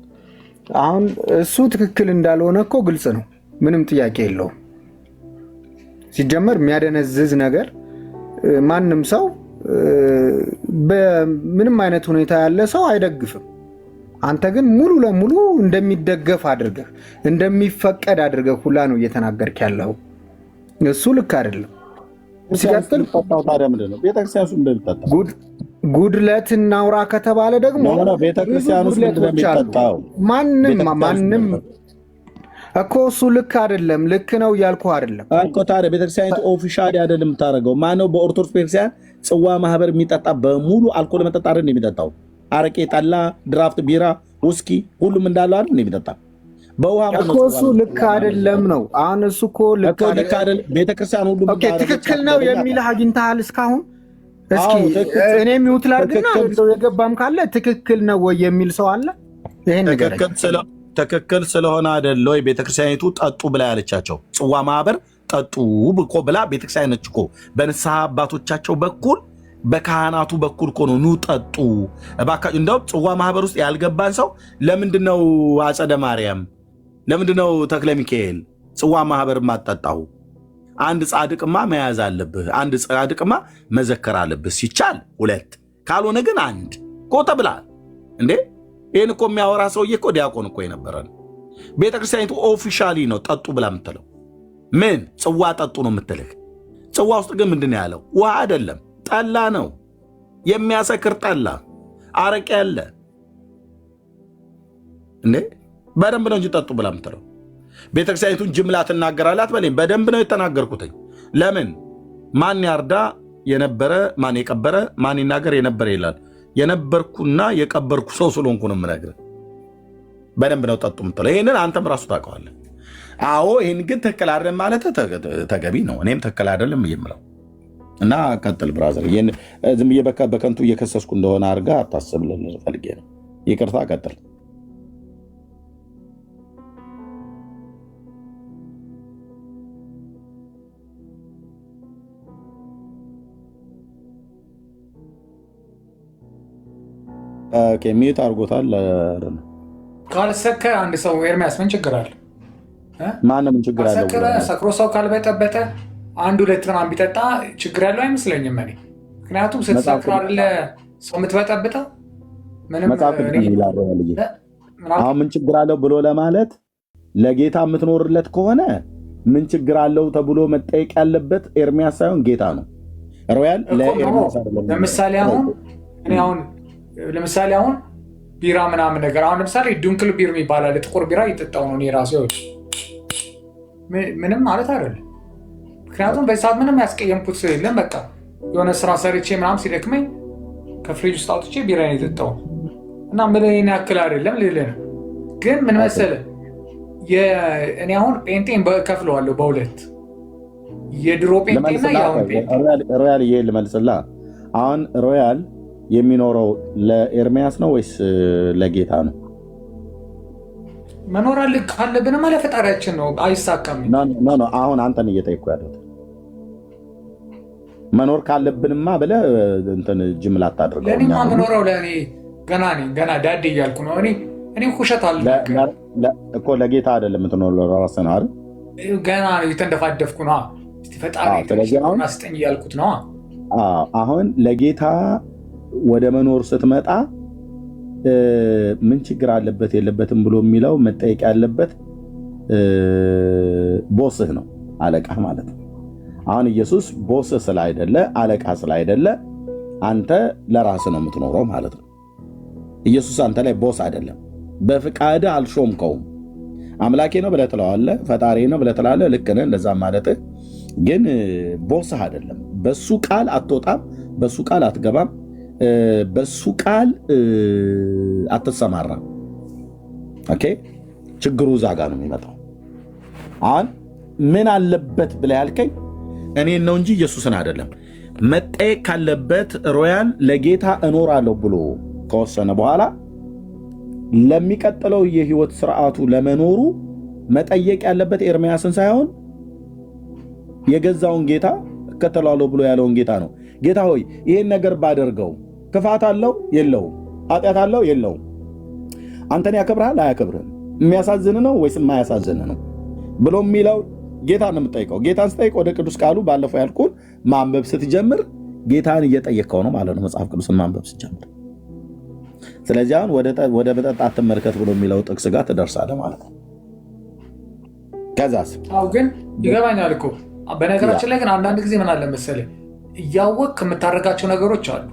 አሁን እሱ ትክክል እንዳልሆነ እኮ ግልጽ ነው፣ ምንም ጥያቄ የለውም። ሲጀመር የሚያደነዝዝ ነገር ማንም ሰው በምንም አይነት ሁኔታ ያለ ሰው አይደግፍም። አንተ ግን ሙሉ ለሙሉ እንደሚደገፍ አድርገህ እንደሚፈቀድ አድርገህ ሁላ ነው እየተናገርክ ያለው። እሱ ልክ አይደለም። ጉድለት እናውራ ከተባለ ደግሞ ቤተክርስቲያን ውስጥ ምንድን ነው የሚጠጣው? ማንም እኮ እሱ ልክ አይደለም፣ ልክ ነው እያልኩ አይደለም እኮ። ታዲያ ቤተክርስቲያኒቱ ኦፊሻሊ አይደለም የምታደርገው። ማነው በኦርቶዶክስ ቤተክርስቲያን ጽዋ ማህበር የሚጠጣ በሙሉ አልኮል መጠጥ አይደል የሚጠጣው? አረቄ፣ ጠላ፣ ድራፍት፣ ቢራ፣ ውስኪ ሁሉም እንዳለው አይደል የሚጠጣ? በውሃ እኮ እሱ ልክ አይደለም ነው። አሁን እሱ እኮ ልክ አይደለም። ቤተክርስቲያን ሁሉ ትክክል ነው የሚልህ አግኝተሃል እስካሁን? እስኪ እኔ ሚውት ላድርግና የገባም ካለ ትክክል ነው ወይ የሚል ሰው አለ? ይሄን ነገር ትክክል ስለሆነ አይደለ ወይ ቤተክርስቲያኒቱ ጠጡ ብላ ያለቻቸው? ጽዋ ማህበር ጠጡ ብቆ ብላ ቤተክርስቲያን ነች እኮ በንስሐ አባቶቻቸው በኩል በካህናቱ በኩል እኮ ነው ኑ ጠጡ እባካችሁ። እንደውም ጽዋ ማህበር ውስጥ ያልገባን ሰው ለምንድነው አጸደ ማርያም፣ ለምንድነው ተክለ ሚካኤል ጽዋ ማህበር ማጠጣው? አንድ ጻድቅማ መያዝ አለብህ፣ አንድ ጻድቅማ መዘከር አለብህ። ሲቻል 2 ካልሆነ ግን 1 እኮ ተብሏል እንዴ። ይህን እኮ የሚያወራ ሰውዬ እኮ ዲያቆን እኮ የነበረ ነው። ቤተክርስቲያኒቱ ኦፊሻሊ ነው ጠጡ ብላ የምትለው። ምን ጽዋ ጠጡ ነው የምትልህ? ጽዋ ውስጥ ግን ምንድን ነው ያለው? ውሃ አይደለም ጠላ ነው፣ የሚያሰክር ጠላ፣ አረቄ ያለ እንዴ። በደንብ ነው እንጂ ጠጡ ብላ የምትለው። ቤተክርስቲያኒቱን ጅምላ ትናገራላት በለኝ። በደንብ ነው የተናገርኩትኝ። ለምን ማን ያርዳ የነበረ ማን የቀበረ ማን ይናገር የነበረ ይላል። የነበርኩና የቀበርኩ ሰው ስለሆንኩ ነው የምነግርህ። በደንብ ነው ጠጡ የምትለው። ይህንን አንተም ራሱ ታውቀዋለህ። አዎ ይህን ግን ትክክል አይደለም ማለት ተገቢ ነው። እኔም ትክክል አይደለም የምለው እና ቀጥል ብራዘር። ይህን ዝም ብዬ በከንቱ እየከሰስኩ እንደሆነ አድርጋ አታስብልን ፈልጌ ነው። ይቅርታ፣ ቀጥል። ሚዩት አድርጎታል። ካልሰከረ አንድ ሰው ኤርሚያስ ምን ችግር አለ? ማንም ችግር አለው? ሰክሮ ሰው ካልበጠበጠ 1-2 ምናምን ቢጠጣ ችግር ያለው አይመስለኝም እኔ። ምክንያቱም ስትሰክር አይደለ ሰው የምትበጠብጠው። አሁን ምን ችግር አለው ብሎ ለማለት ለጌታ የምትኖርለት ከሆነ ምን ችግር አለው ተብሎ መጠየቅ ያለበት ኤርሚያስ ሳይሆን ጌታ ነው። ሮያል ለኤርሚያስ አይደለም። ለምሳሌ አሁን ቢራ ምናምን ነገር አሁን ለምሳሌ ዱንክል ቢር የሚባላል ጥቁር ቢራ እየጠጣሁ ነው እኔ ራሴ። ምንም ማለት አይደለም። ምክንያቱም በሰዓት ምንም ያስቀየምኩት የለም። በቃ የሆነ ስራ ሰርቼ ምናምን ሲደክመኝ ከፍሪጅ ውስጥ አውጥቼ ቢራ የጠጣሁ እና ምን ያክል አይደለም ልልህ ነው። ግን ምን መሰለህ እኔ አሁን ጴንጤን ከፍለዋለሁ በ2 የድሮ ጴንጤና የአሁን ጴንጤ። ሮያል ይሄ ልመልስልህ። አሁን ሮያል የሚኖረው ለኤርሚያስ ነው ወይስ ለጌታ ነው? መኖር ካለብንማ ለፈጣሪያችን ነው። አይሳካም። አሁን አንተን እየጠየኩ ያለሁት መኖር ካለብንማ ብለህ እንትን ጅምላ አታድርገው። ለእኔማ መኖረው ለእኔ ገና ዳዴ እያልኩ ነው። እኔ ውሸት አልናገርም እኮ። ለጌታ አይደለም የምትኖረው ለራስህ ነው አይደል? ገና እየተንደፋደፍኩ ነው። እስቲ ፈጣሪ ስጠኝ እያልኩት ነው። አሁን ለጌታ ወደ መኖር ስትመጣ ምን ችግር አለበት የለበትም ብሎ የሚለው መጠየቅ ያለበት ቦስህ ነው፣ አለቃህ ማለት ነው። አሁን ኢየሱስ ቦስህ ስላይደለ አለቃ ስላይደለ አንተ ለራስህ ነው የምትኖረው ማለት ነው። ኢየሱስ አንተ ላይ ቦስ አይደለም። በፍቃድህ አልሾምከውም። አምላኬ ነው ብለህ ትለዋለህ፣ ፈጣሪ ነው ብለህ ትላለህ። ልክ ነህ፣ እንደዛ ማለትህ ግን ቦስህ አይደለም። በሱ ቃል አትወጣም፣ በሱ ቃል አትገባም፣ በሱ ቃል አትሰማራም። ኦኬ፣ ችግሩ እዛ ጋር ነው የሚመጣው። አሁን ምን አለበት ብለህ ያልከኝ እኔን ነው እንጂ ኢየሱስን አይደለም። መጠየቅ ካለበት ሮያል ለጌታ እኖራለሁ ብሎ ከወሰነ በኋላ ለሚቀጥለው የህይወት ስርዓቱ ለመኖሩ መጠየቅ ያለበት ኤርሚያስን ሳይሆን የገዛውን ጌታ እከተላለሁ ብሎ ያለውን ጌታ ነው። ጌታ ሆይ ይሄን ነገር ባደርገው ክፋት አለው የለውም? ኃጢአት አለው የለውም? አንተን ያከብርሃል አያከብርህም? የሚያሳዝን ነው ወይስ የማያሳዝን ነው ብሎ የሚለው ጌታ ነው የምጠይቀው። ጌታን ስጠይቅ ወደ ቅዱስ ቃሉ ባለፈው ያልኩን ማንበብ ስትጀምር ጌታን እየጠየቀው ነው ማለት ነው፣ መጽሐፍ ቅዱስን ማንበብ ስትጀምር። ስለዚህ አሁን ወደ መጠጥ አትመልከት ብሎ የሚለው ጥቅስ ጋር ትደርሳለህ ማለት ነው። ከዛስ ግን ይገባኛል እኮ በነገራችን ላይ ግን አንዳንድ ጊዜ ምን አለ መሰለህ እያወቅህ የምታደርጋቸው ነገሮች አሉ።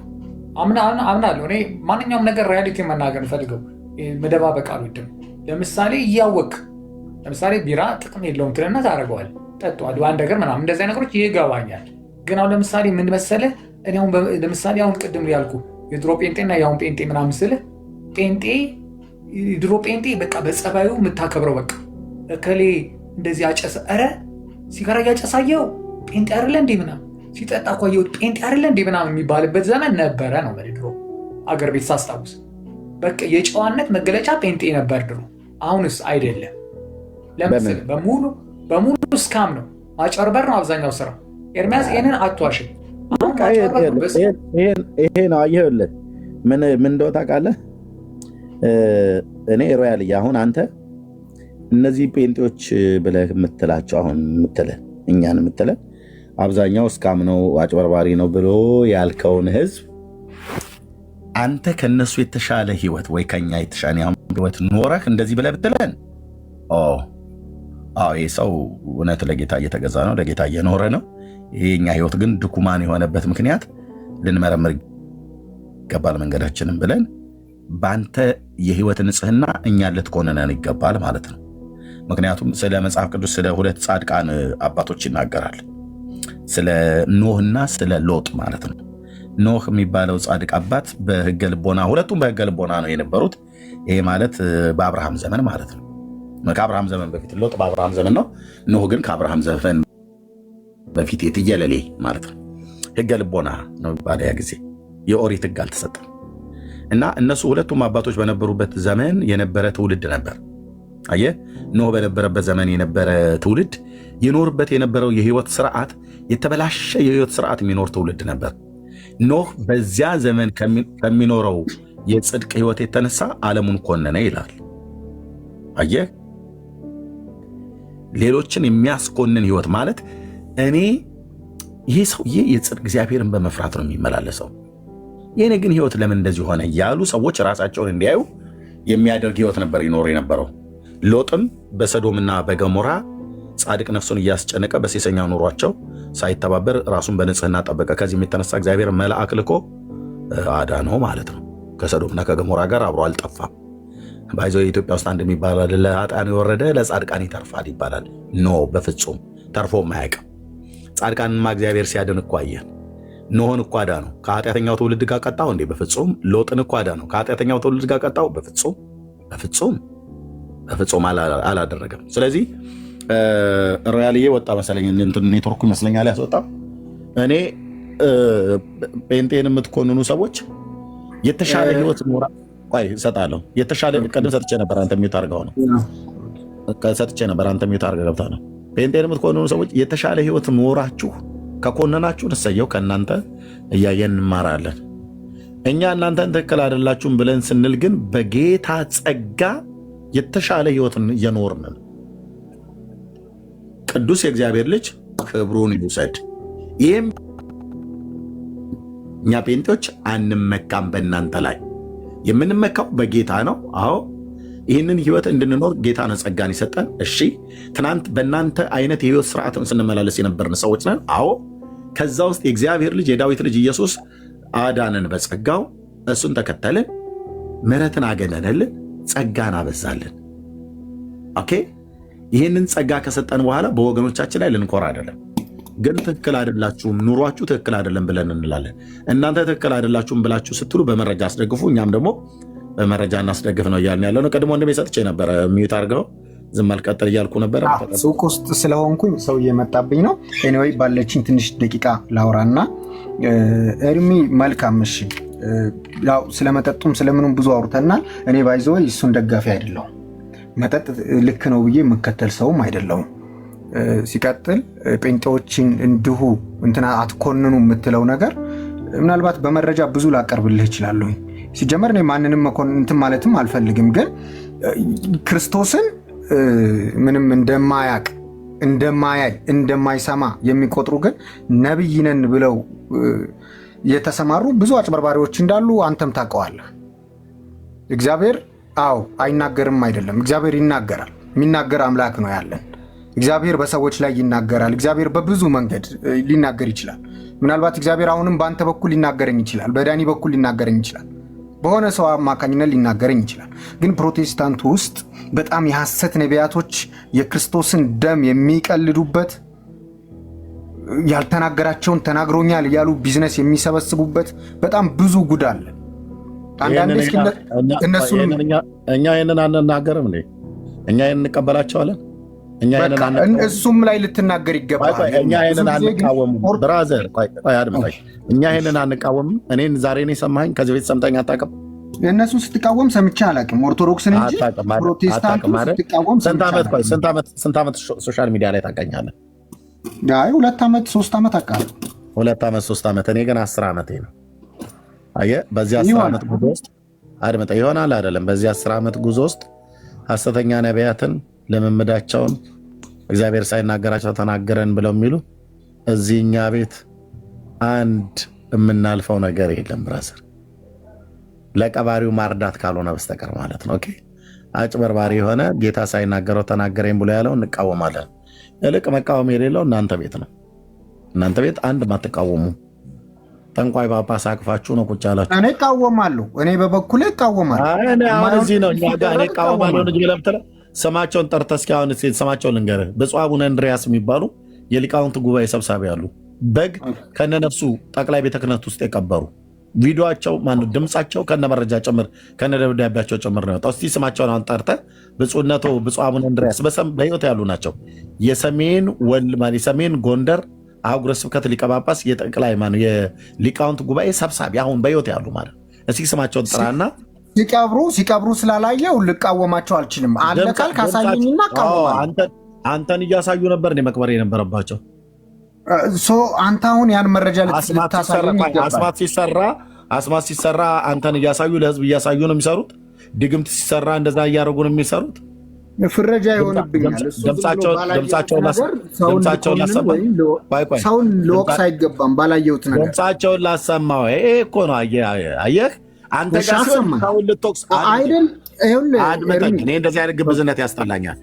አምናለሁ። እኔ ማንኛውም ነገር ሪያሊቲ መናገር ፈልገው መደባበቅ አልወድም። ለምሳሌ እያወቅ ለምሳሌ ቢራ ጥቅም የለውም ትልና ታደርገዋል፣ ጠጧል አንድ ነገር ምናምን እንደዚህ ነገሮች ይገባኛል። ግን አሁን ለምሳሌ ምን መሰለህ እኔ አሁን ለምሳሌ አሁን ቅድም ያልኩ የድሮ ጴንጤና የአሁን ጴንጤ ምናምን ስልህ ጴንጤ ድሮ ጴንጤ በቃ በጸባዩ የምታከብረው በቃ እከሌ እንደዚህ አጨሰ ኧረ ሲጋራ እያጨሳየው ጴንጤ አይደለ እንዴ ምናምን ሲጠጣ እኮ አየሁት ጴንጤ አይደለ እንዴ ምናምን የሚባልበት ዘመን ነበረ ነው ድሮ አገር ቤት ሳስታውስ። በቃ የጨዋነት መገለጫ ጴንጤ ነበር ድሮ። አሁንስ አይደለም። ለምሳሌ በሙሉ ስካም ነው፣ ማጨርበር ነው አብዛኛው ስራ። ኤርሚያስ ይሄንን አትዋሽም። ይሄ ነው አየሁልህ። ምን እንደው ታውቃለህ እኔ ሮያል አሁን አንተ እነዚህ ጴንጤዎች ብለህ የምትላቸው አሁን እኛን የምትለን አብዛኛው እስካም ነው አጭበርባሪ ነው ብሎ ያልከውን ህዝብ አንተ ከነሱ የተሻለ ህይወት ወይ ከኛ የተሻለ ህይወት ኖረህ እንደዚህ ብለህ ብትለን ይህ ሰው እውነት ለጌታ እየተገዛ ነው፣ ለጌታ እየኖረ ነው። ይሄኛ ህይወት ግን ድኩማን የሆነበት ምክንያት ልንመረምር ይገባል መንገዳችንን ብለን በአንተ የህይወት ንጽህና እኛን ልትኮንነን ይገባል ማለት ነው። ምክንያቱም ስለ መጽሐፍ ቅዱስ ስለ ሁለት ጻድቃን አባቶች ይናገራል፣ ስለ ኖህና ስለ ሎጥ ማለት ነው። ኖህ የሚባለው ጻድቅ አባት በህገ ልቦና ሁለቱም በህገ ልቦና ነው የነበሩት። ይሄ ማለት በአብርሃም ዘመን ማለት ነው። ከአብርሃም ዘመን በፊት ሎጥ በአብርሃም ዘመን ነው። ኖህ ግን ከአብርሃም ዘመን በፊት የትየለሌ ማለት ነው። ህገ ልቦና ነው የሚባለው ያ ጊዜ የኦሪት ህግ አልተሰጠም። እና እነሱ ሁለቱም አባቶች በነበሩበት ዘመን የነበረ ትውልድ ነበር። አየህ ኖህ በነበረበት ዘመን የነበረ ትውልድ ይኖርበት የነበረው የህይወት ስርዓት የተበላሸ የህይወት ስርዓት የሚኖር ትውልድ ነበር። ኖህ በዚያ ዘመን ከሚኖረው የጽድቅ ህይወት የተነሳ ዓለሙን ኮነነ ይላል። አየህ ሌሎችን የሚያስኮንን ህይወት ማለት እኔ ይህ ሰውዬ የጽድቅ እግዚአብሔርን በመፍራት ነው የሚመላለሰው፣ የኔ ግን ህይወት ለምን እንደዚህ ሆነ እያሉ ሰዎች ራሳቸውን እንዲያዩ የሚያደርግ ህይወት ነበር ይኖር የነበረው። ሎጥም በሰዶምና በገሞራ ጻድቅ ነፍሱን እያስጨነቀ በሴሰኛው ኑሯቸው ሳይተባበር ራሱን በንጽህና ጠበቀ። ከዚህም የተነሳ እግዚአብሔር መልአክ ልኮ አዳነው ማለት ነው። ከሰዶምና ከገሞራ ጋር አብሮ አልጠፋም። ባይዞ የኢትዮጵያ ውስጥ አንድ የሚባል ለኃጥአን የወረደ ለጻድቃን ይተርፋል ይባላል። ኖ በፍጹም ተርፎም አያውቅም። ጻድቃንማ እግዚአብሔር ሲያድን እኮ አየን። ኖህን እኮ አዳነው፣ ከኃጢአተኛው ትውልድ ጋር ቀጣው እንዴ? በፍጹም። ሎጥን እኮ አዳነው፣ ከኃጢአተኛው ትውልድ ጋር ቀጣው? በፍጹም አላደረገም። ስለዚህ ሮያልዬ ወጣ መሰለኝ፣ ኔትወርኩ ይመስለኛል ያስወጣው። እኔ ጴንጤን የምትኮንኑ ሰዎች የተሻለ ህይወት ኖራ እሰጣለሁ። የተሻለ ቀደም ሰጥቼ ነበር፣ አንተ ሚዩት አድርገው ነው ሰጥቼ ነበር፣ አንተ ሚዩት አድርገህ ገብተህ ነው። ጴንጤን የምትኮንኑ ሰዎች የተሻለ ህይወት ኖራችሁ ከኮነናችሁ እሰየው፣ ከእናንተ እያየን እንማራለን። እኛ እናንተን ትክክል አይደላችሁም ብለን ስንል ግን በጌታ ጸጋ የተሻለ ህይወትን እየኖርን ነው። ቅዱስ የእግዚአብሔር ልጅ ክብሩን ይውሰድ። ይህም እኛ ጴንጤዎች አንመካም በእናንተ ላይ፣ የምንመካው በጌታ ነው። አዎ ይህንን ህይወት እንድንኖር ጌታ ነው ጸጋን ይሰጠን። እሺ ትናንት በእናንተ አይነት የህይወት ስርዓትን ስንመላለስ የነበርን ሰዎች ነን። አዎ ከዛ ውስጥ የእግዚአብሔር ልጅ የዳዊት ልጅ ኢየሱስ አዳነን በጸጋው፣ እሱን ተከተልን፣ ምሕረትን አገነነልን፣ ጸጋን አበዛልን። ኦኬ ይህንን ጸጋ ከሰጠን በኋላ በወገኖቻችን ላይ ልንኮራ አይደለም። ግን ትክክል አይደላችሁም፣ ኑሯችሁ ትክክል አይደለም ብለን እንላለን። እናንተ ትክክል አይደላችሁም ብላችሁ ስትሉ በመረጃ አስደግፉ፣ እኛም ደግሞ በመረጃ እናስደግፍ ነው እያልን ያለ ነው። ቀድሞ እንደሜ ሰጥቼ ነበረ፣ ሚዩት አድርገው ዝም አልቀጥል እያልኩ ነበረ። ሱቅ ውስጥ ስለሆንኩኝ ሰው እየመጣብኝ ነው። ኤኒዌይ ባለችኝ ትንሽ ደቂቃ ላውራና ኤርሚ መልካም። እሺ ያው ስለመጠጡም ስለምኑም ብዙ አውርተናል። እኔ ባይዘው እሱን ደጋፊ አይደለሁም። መጠጥ ልክ ነው ብዬ የምከተል ሰውም አይደለሁም። ሲቀጥል ጴንጤዎችን እንዲሁ እንትና አትኮንኑ የምትለው ነገር ምናልባት በመረጃ ብዙ ላቀርብልህ እችላለሁ። ሲጀመር እኔ ማንንም እንትን ማለትም አልፈልግም። ግን ክርስቶስን ምንም እንደማያቅ እንደማያይ እንደማይሰማ የሚቆጥሩ ግን ነቢይ ነን ብለው የተሰማሩ ብዙ አጭበርባሪዎች እንዳሉ አንተም ታውቀዋለህ። እግዚአብሔር አይናገርም አይደለም፣ እግዚአብሔር ይናገራል። የሚናገር አምላክ ነው ያለን። እግዚአብሔር በሰዎች ላይ ይናገራል። እግዚአብሔር በብዙ መንገድ ሊናገር ይችላል። ምናልባት እግዚአብሔር አሁንም በአንተ በኩል ሊናገረኝ ይችላል፣ በዳኒ በኩል ሊናገረኝ ይችላል፣ በሆነ ሰው አማካኝነት ሊናገረኝ ይችላል። ግን ፕሮቴስታንቱ ውስጥ በጣም የሐሰት ነቢያቶች የክርስቶስን ደም የሚቀልዱበት፣ ያልተናገራቸውን ተናግሮኛል እያሉ ቢዝነስ የሚሰበስቡበት በጣም ብዙ ጉድ አለ። አንዳንዴ እነሱንም እኛ ይህንን አንናገርም እንዴ? እኛ ይህንን እንቀበላቸዋለን? እሱም ላይ ልትናገር ይገባል። እኛ ይህንን አንቃወምም ብራዘር፣ አድምጠኝ። እኛ ይህንን አንቃወምም። እኔን ዛሬ ነው የሰማኸኝ? ከዚህ ቤት ሰምተኝ አታውቅም? የእነሱን ስትቃወም ሰምቼ አላውቅም። ኦርቶዶክስን እንጂ ፕሮቴስታንቱን ስትቃወም ስንት ዓመት ሶሻል ሚዲያ ላይ ታውቀኛለህ? 2 ዓመት 3 ዓመት አውቃለሁ። 2 ዓመት 3 ዓመት። እኔ ግን 10 ዓመቴ ነው። አየህ፣ በዚህ 10 ዓመት ጉዞ ውስጥ አድምጠኝ፣ ይሆናል አይደለም? በዚህ 10 ዓመት ጉዞ ውስጥ ሐሰተኛ ነቢያትን ልምምዳቸውን እግዚአብሔር ሳይናገራቸው ተናገረን ብለው የሚሉ እዚህ እኛ ቤት አንድ የምናልፈው ነገር የለም ብራዘር፣ ለቀባሪው ማርዳት ካልሆነ በስተቀር ማለት ነው። ኦኬ፣ አጭበርባሪ የሆነ ጌታ ሳይናገረው ተናገረኝ ብሎ ያለው እንቃወማለን። እልቅ መቃወም የሌለው እናንተ ቤት ነው። እናንተ ቤት አንድ ማትቃወሙ ጠንቋይ ጳጳስ አቅፋችሁ ነው ቁጭ ያላችሁ። እኔ እቃወማለሁ። እኔ በበኩሌ እቃወማለሁ። አሁን እዚህ ነው እኛ ጋር እኔ እቃወማለሁ እንጂ ብለህ ስማቸውን ጠርተህ እስኪ አሁን ስማቸውን ልንገርህ። ብፁዕ አቡነ እንድርያስ የሚባሉ የሊቃውንት ጉባኤ ሰብሳቢ አሉ። በግ ከነነፍሱ ጠቅላይ ቤተ ክህነት ውስጥ የቀበሩ ቪዲዮቸው ድምፃቸው ከነመረጃ ጭምር ከነደብዳቤያቸው ጭምር ነው የወጣው። እስቲ ስማቸውን አሁን ጠርተህ ብፁዕነቶ ብፁዕ አቡነ እንድርያስ በሕይወት ያሉ ናቸው። የሰሜን ጎንደር አህጉረ ስብከት ሊቀ ጳጳስ የጠቅላይ የሊቃውንት ጉባኤ ሰብሳቢ አሁን በሕይወት ያሉ ማለት። እስቲ ስማቸውን ጥራና ሲቀብሩ ስላላየው ልቃወማቸው አልችልም። አለ ካልክ አሳየኝና እቃወማለሁ። አንተን እያሳዩ ነበር እኔ መቅበር የነበረባቸው። አንተ አሁን ያን መረጃ ልታሳየኝ ይገባል። አስማት ሲሰራ አንተን እያሳዩ ለህዝብ እያሳዩ ነው የሚሰሩት። ድግምት ሲሰራ እንደዛ እያደረጉ ነው የሚሰሩት። ፍረጃ ይሆንብኛል። ሰውን ልወቅስ አይገባም ባላየሁት ነገር። ድምፃቸውን ላሰማው እኮ ነው። አየህ አንተ ጋር ሰውን ልትወቅስ አይደል? እኔ እንደዚህ አይነት ግብዝነት ያስጠላኛል።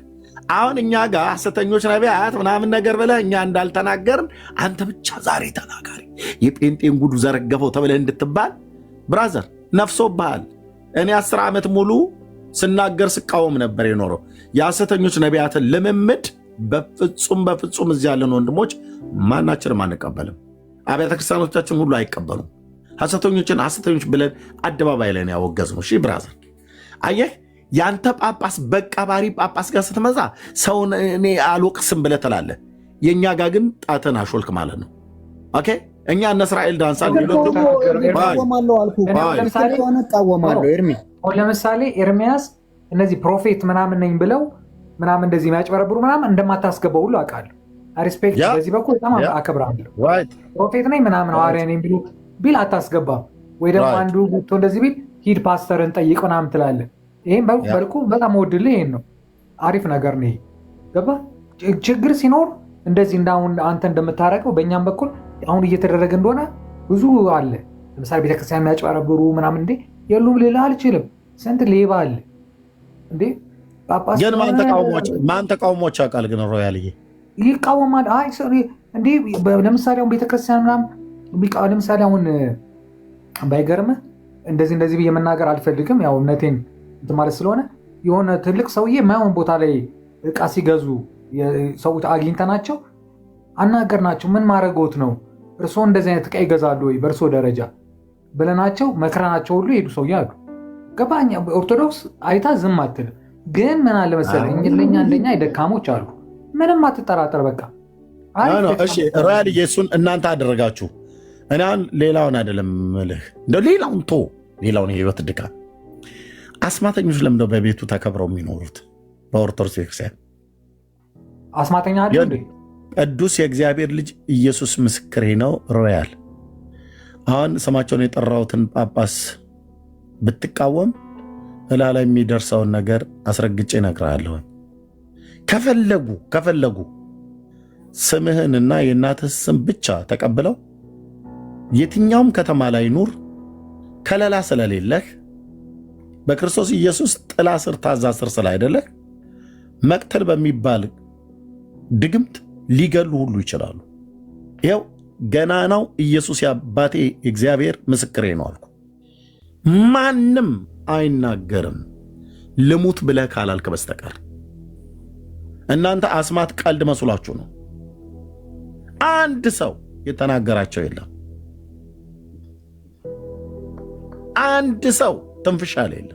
አሁን እኛ ጋር ሐሰተኞች ነቢያት ምናምን ነገር ብለህ እኛ እንዳልተናገርን አንተ ብቻ ዛሬ ተናጋሪ የጴንጤን ጉዱ ዘረገፈው ተብለህ እንድትባል ብራዘር ነፍሶብሃል። እኔ 10 ዓመት ሙሉ ስናገር ስቃወም ነበር የኖረው የሐሰተኞች ነቢያትን ልምምድ። በፍጹም እዚህ ያለን ወንድሞች ማናችንም አንቀበልም። አብያተ ክርስቲያኖቻችን ሁሉ አይቀበሉም። ሐሰተኞች ብለን አደባባይ ላይ ያወገዝነው። እሺ ብራዘር፣ አየህ ያንተ ጳጳስ በቀባሪ ጳጳስ ጋር ስትመዛ ሰውን እኔ አልወቅስም ብለህ ትላለህ። የእኛ ጋር ግን ጣትን አሾልክ ማለት ነው። ኦኬ፣ እኛ እነ እስራኤል ዳንሳል። ለምሳሌ ኤርሚያስ እነዚህ ፕሮፌት ምናምን ነኝ ብለው ምናምን እንደዚህ የሚያጭበረብሩ ምናምን እንደማታስገባው ሁሉ አውቃለሁ። ሪስፔክት በዚህ በኩል በጣም አከብራለሁ። ፕሮፌት ነኝ ምናምን ሐዋርያ ነኝ ቢል አታስገባም። ወይ ደግሞ አንዱ ገብቶ እንደዚህ ቢል ሂድ ፓስተርን ጠይቅ ምናምን ትላለህ። ይህም በልኩ በጣም ወድልህ። ይሄን ነው አሪፍ ነገር ነው። ገባ ችግር ሲኖር እንደዚህ እንዳሁን አንተ እንደምታረቀው በእኛም በኩል አሁን እየተደረገ እንደሆነ ብዙ አለ። ለምሳሌ ቤተክርስቲያን የሚያጭበረብሩ ምናምን እንዴ የሉም ልልህ አልችልም። ስንት ሌባ አለ እንዴ ጳጳስ። ግን ማን ተቃውሞች ያውቃል? ግን ሮያልዬ ይቃወማል። አይ እንዴ ለምሳሌ አሁን ቤተክርስቲያን ምናምን ለምሳሌ አሁን ባይገርምህ እንደዚህ ብዬ መናገር አልፈልግም። ያው እምነቴን እንትን ማለት ስለሆነ የሆነ ትልቅ ሰውዬ የማይሆን ቦታ ላይ እቃ ሲገዙ ሰዎች አግኝተናቸው አናገርናቸው። ምን ማድረግዎት ነው እርስዎ እንደዚህ አይነት እቃ ይገዛሉ ወይ በእርስዎ ደረጃ ብለናቸው መክረናቸው ሁሉ ሄዱ ሰውዬ አሉ። ገባኛ ኦርቶዶክስ አይታ ዝም አትልም። ግን ምን አለ መሰለህ ለእኛ እንደኛ የደካሞች አሉ። ምንም አትጠራጠር። በቃ እሺ ሮያል እሱን እናንተ አደረጋችሁ። እኔ አሁን ሌላውን አይደለም እልህ እንደው ሌላውን የህይወት ድካም አስማተኞች ለምንድነው በቤቱ ተከብረው የሚኖሩት? በኦርቶዶክስ ቤተክርስቲያን አስማተኛ አይደል? ቅዱስ የእግዚአብሔር ልጅ ኢየሱስ ምስክሬ ነው። ሮያል አሁን ስማቸውን የጠራሁትን ጳጳስ ብትቃወም እላላ የሚደርሰውን ነገር አስረግጬ እነግርሃለሁ። ከፈለጉ ስምህንና የእናትህ ስም ብቻ ተቀብለው የትኛውም ከተማ ላይ ኑር፣ ከለላ ስለሌለህ በክርስቶስ ኢየሱስ ጥላ ስር ታዛ ስር ስላይደለህ መቅተል በሚባል ድግምት ሊገሉ ሁሉ ይችላሉ። ይኸው ገናናው ኢየሱስ የአባቴ እግዚአብሔር ምስክሬ ነው አልኩ። ማንም አይናገርም ልሙት ብለህ ካላልክ በስተቀር። እናንተ አስማት ቀልድ መስሏችሁ ነው። አንድ ሰው የተናገራቸው የለም። አንድ ሰው ትንፍሻል የለም።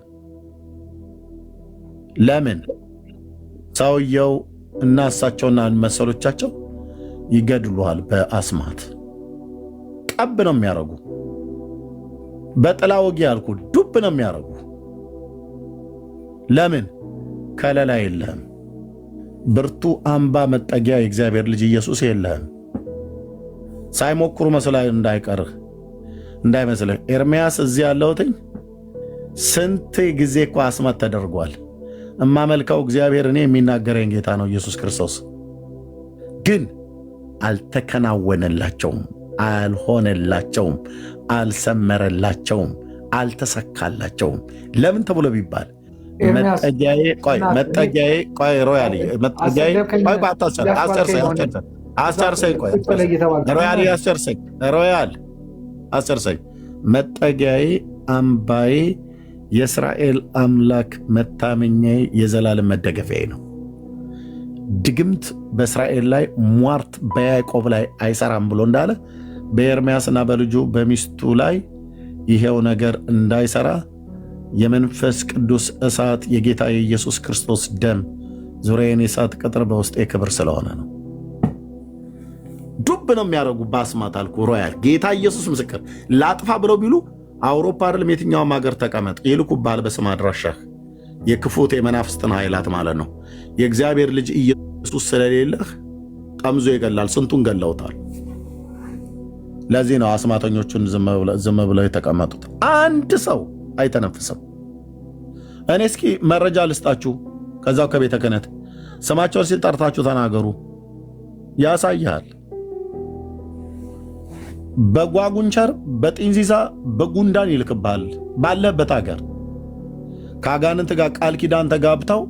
ለምን? ሰውየው እና እሳቸውና መሰሎቻቸው ይገድሉሃል። በአስማት ቀብ ነው የሚያረጉ። በጥላ ወጊ ያልኩ ዱብ ነው የሚያረጉ። ለምን? ከለላ የለህም። ብርቱ አምባ መጠጊያ የእግዚአብሔር ልጅ ኢየሱስ የለህም። ሳይሞክሩ መስላ እንዳይቀርህ እንዳይመስልህ። ኤርምያስ እዚህ ያለሁትኝ ስንት ጊዜ እኮ አስማት ተደርጓል። እማመልከው እግዚአብሔር እኔ የሚናገረኝ ጌታ ነው ኢየሱስ ክርስቶስ። ግን አልተከናወነላቸውም፣ አልሆነላቸውም፣ አልሰመረላቸውም፣ አልተሰካላቸውም። ለምን ተብሎ ቢባል መጠጊያዬ ቆይ ሮያል መጠጊያዬ ቆይ አስጨርሰኝ ቆይ ሮያል አስጨርሰኝ። መጠጊያዬ አምባዬ የእስራኤል አምላክ መታመኛዬ የዘላለም መደገፊያዬ ነው። ድግምት በእስራኤል ላይ ሟርት በያዕቆብ ላይ አይሰራም ብሎ እንዳለ በኤርምያስና በልጁ በሚስቱ ላይ ይሄው ነገር እንዳይሰራ የመንፈስ ቅዱስ እሳት የጌታ የኢየሱስ ክርስቶስ ደም ዙሪያዬን የእሳት ቅጥር በውስጤ ክብር ስለሆነ ነው። ዱብ ነው የሚያደርጉ በአስማት አልኩ። ሮያል ጌታ ኢየሱስ ምስክር። ላጥፋ ብለው ቢሉ አውሮፓ አይደለም የትኛውም ሀገር ተቀመጥ ይልኩብሃል በስም አድራሻህ። የክፉት የመናፍስትን ኃይላት ማለት ነው። የእግዚአብሔር ልጅ ኢየሱስ ስለሌለህ ጠምዞ ይገላል። ስንቱን ገለውታል። ለዚህ ነው አስማተኞቹን ዝም ብለው የተቀመጡት። አንድ ሰው አይተነፍስም። እኔ እስኪ መረጃ ልስጣችሁ ከዛው ከቤተ ክህነት ስማቸውን ሲጠርታችሁ ተናገሩ። ያሳያል። በጓጉንቸር በጢንዚዛ በጉንዳን ይልክብሃል። ባለበት ሀገር ከአጋንንት ጋር ቃል ኪዳን ተጋብተው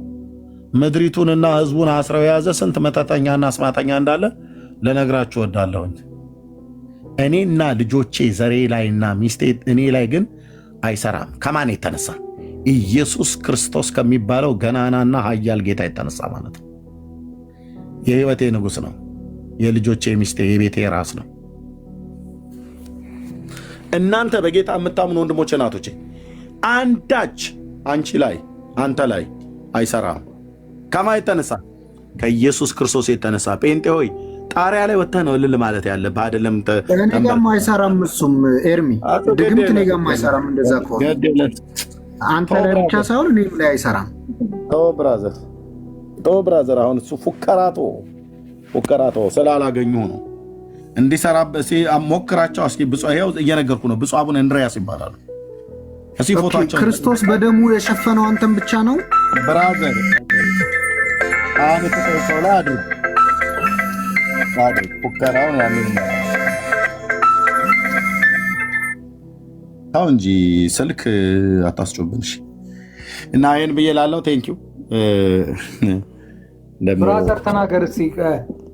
ምድሪቱንና ህዝቡን አስረው የያዘ ስንት መተተኛና አስማተኛ እንዳለ ልነግራችሁ ወዳለሁኝ። እኔና ልጆቼ ዘሬ ላይና ሚስቴ እኔ ላይ ግን አይሰራም። ከማን የተነሳ? ኢየሱስ ክርስቶስ ከሚባለው ገናናና ኃያል ጌታ የተነሳ ማለት ነው። የህይወቴ ንጉሥ ነው። የልጆቼ ሚስቴ የቤቴ ራስ ነው። እናንተ በጌታ የምታምኑ ወንድሞቼ ናቶቼ አንዳች አንቺ ላይ አንተ ላይ አይሰራም። ከማን የተነሳ? ከኢየሱስ ክርስቶስ የተነሳ። ጴንጤ ሆይ ጣሪያ ላይ ወጥተህ ነው እልል ማለት ያለብህ አይደለም። እኔ ጋርም አይሰራም። እሱም ኤርሚ ድግምት እኔ ጋርም አይሰራም። እንደዛ ከሆነ አንተ ላይ ብቻ ሳይሆን እኔም ላይ አይሰራም። ተው ብራዘር። አሁን እሱ ፉከራቶ ስላላገኙ ነው እንዲሰራበት ሞክራቸው። እስኪ ብፁዕ ይኸው እየነገርኩ ነው። ብፁዕ አቡነ እንድርያስ ይባላሉ። እስኪ ፎቶአቸው ክርስቶስ በደሙ የሸፈነው አንተን ብቻ ነው ብራዘር። አሁን ሰው ላይ አድርግ ፉከራውን ያንን አሁን እንጂ ስልክ አታስጮብንሽ። እና ይህን ብዬ ላለው ቴንኪው ብራዘር ተናገር እስኪ።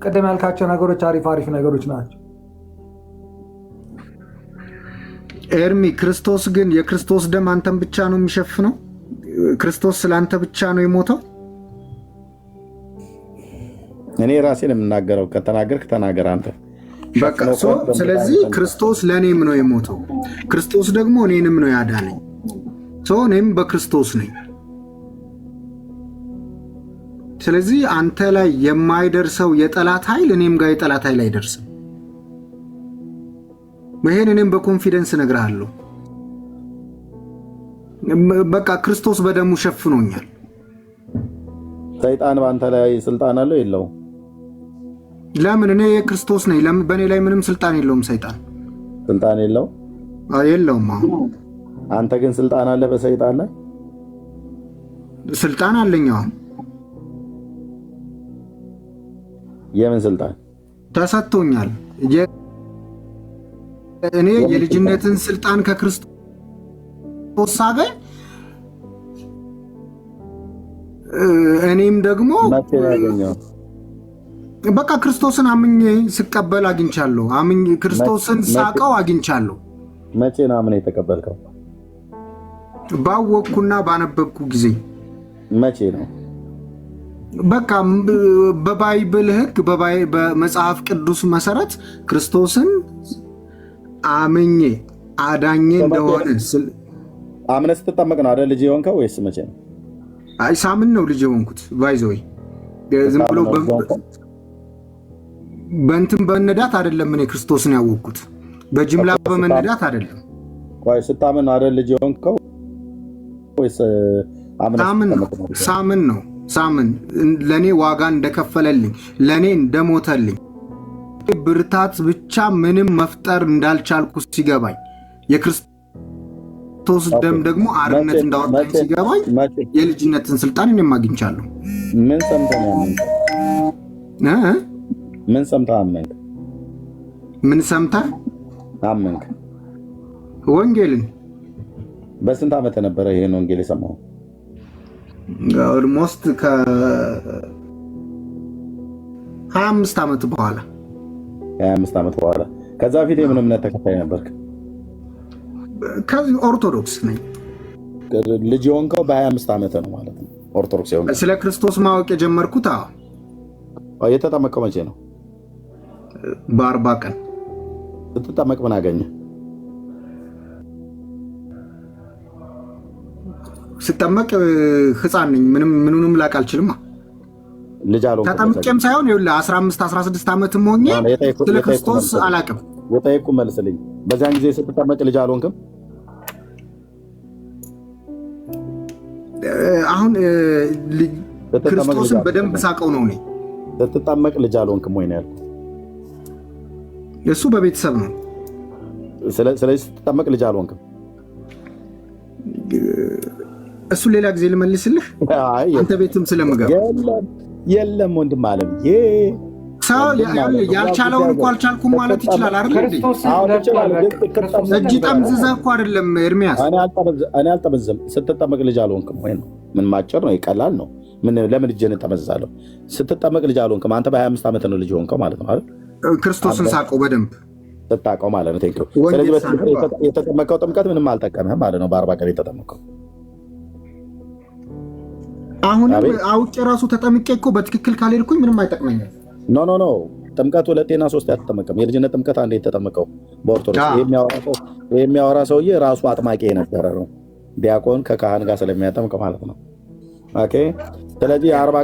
ቅድም ያልካቸው ነገሮች አሪፍ ነገሮች ናቸው። ኤርሚ ክርስቶስ ግን የክርስቶስ ደም አንተን ብቻ ነው የሚሸፍነው? ክርስቶስ ስለ አንተ ብቻ ነው የሞተው? እኔ ራሴን የምናገረው ከተናገርክ ተናገር አንተ። በቃ ስለዚህ ክርስቶስ ለእኔም ነው የሞተው። ክርስቶስ ደግሞ እኔንም ነው ያዳነኝ። እኔም በክርስቶስ ነኝ። ስለዚህ አንተ ላይ የማይደርሰው የጠላት ኃይል እኔም ጋር የጠላት ኃይል አይደርስም። ይሄን እኔም በኮንፊደንስ እነግርሃለሁ። በቃ ክርስቶስ በደሙ ሸፍኖኛል። ሰይጣን በአንተ ላይ ስልጣን አለው የለው? ለምን? እኔ የክርስቶስ ነኝ። ለምን? በእኔ ላይ ምንም ስልጣን የለውም። ሰይጣን ስልጣን የለው? የለውም። አንተ ግን ስልጣን አለ በሰይጣን ላይ? ስልጣን አለኝ። የምን ስልጣን? ተሰጥቶኛል። እኔ የልጅነትን ስልጣን ከክርስቶስ ሳገኝ እኔም ደግሞ በቃ ክርስቶስን አምኜ ስቀበል አግኝቻለሁ። አምኜ ክርስቶስን ሳቀው አግኝቻለሁ። መቼ ነው አምነህ የተቀበልከው? ባወቅኩና ባነበብኩ ጊዜ። መቼ ነው? በቃ በባይብል ሕግ በመጽሐፍ ቅዱስ መሰረት ክርስቶስን አምኜ አዳኜ እንደሆነ አምነህ ስትጠመቅ ነው አይደል ልጅ የሆንከው ወይስ መቼ ነው? አይ ሳምን ነው ልጅ የሆንኩት። ባይዘይ ዝም ብሎ በእንትን በመነዳት አይደለም። እኔ ክርስቶስን ያወቅኩት በጅምላ በመነዳት አይደለም። ቆይ ስታምን ነው አይደል ልጅ የሆንከው ወይስ ሳምን ነው? ሳምን ለኔ ዋጋ እንደከፈለልኝ ለኔ እንደሞተልኝ ብርታት ብቻ ምንም መፍጠር እንዳልቻልኩ ሲገባኝ የክርስቶስ ደም ደግሞ አርነት እንዳወጣኝ ሲገባኝ የልጅነትን ስልጣን እኔም አግኝቻለሁ። ምን ሰምተህ ነው ያመንከው? ምን ሰምተህ አመንክ? ምን ሰምተህ አመንክ? ወንጌልን። በስንት ዓመት ነበረ ይሄን ወንጌል የሰማው? ኦልሞስት ከ25 ዓመት በኋላ። 25 ዓመት በኋላ። ከዛ በፊት የምን እምነት ተከታይ ነበርክ? ከዚህ ኦርቶዶክስ ነኝ። ልጅ የሆንከው በ25 ዓመት ነው ማለት ነው? ኦርቶዶክስ የሆንከው? ስለ ክርስቶስ ማወቅ የጀመርኩት የተጠመቀው መቼ ነው? በ40 ቀን። ስትጠመቅ ምን አገኘ? ስጠመቅ ህፃን ነኝ። ምኑንም ላቅ አልችልም። ልጅ አልሆንኩም። ተጠምቄም ሳይሆን 15 16 ዓመትም ሆኜ ስለ ክርስቶስ አላቅም። የጠየቁ መልስልኝ። በዚያን ጊዜ ስትጠመቅ ልጅ አልሆንክም? አሁን ክርስቶስን በደንብ ሳቀው ነው። እኔ ስትጠመቅ ልጅ አልሆንክም ወይ ነው ያልኩት። እሱ በቤተሰብ ነው። ስለዚህ ስትጠመቅ ልጅ አልሆንክም። እሱ ሌላ ጊዜ ልመልስልህ። አንተ ቤትም ስለምገባ የለም ወንድም አለም ያልቻለውን እኮ አልቻልኩም ማለት ይችላል አይደል? እጅ ጠምዝዘህ እኮ አይደለም ኤርሚያስ። እኔ አልጠመዝም። ስትጠመቅ ልጅ አልሆንክም ወይ ነው። ምን ማጨር ነው? ይቀላል ነው። ለምን እጄን እጠመዝዛለሁ? ስትጠመቅ ልጅ አልሆንክም። አንተ በ25 ዓመት ነው ልጅ ሆንከው ማለት ነው አይደል? ክርስቶስን ሳቀው በደንብ ስታውቀው ማለት ነው። ቴንኪው። ስለዚህ የተጠመቀው ጥምቀት ምንም አልጠቀምህም ማለት ነው። በ40 ቀን የተጠመቀው አሁንም አውቄ ራሱ ተጠምቄ እኮ በትክክል ካልሄድኩኝ ምንም አይጠቅመኝም። ኖ ጥምቀት 2ና 3 አትጠመቅም። የልጅነት ጥምቀት አንዴ የተጠመቀው በኦርቶዶክስ። የሚያወራ ሰውዬ ራሱ አጥማቂ የነበረ ነው። ዲያቆን ከካህን ጋር ስለሚያጠምቅ ማለት ነው። ኦኬ። ስለዚህ የ40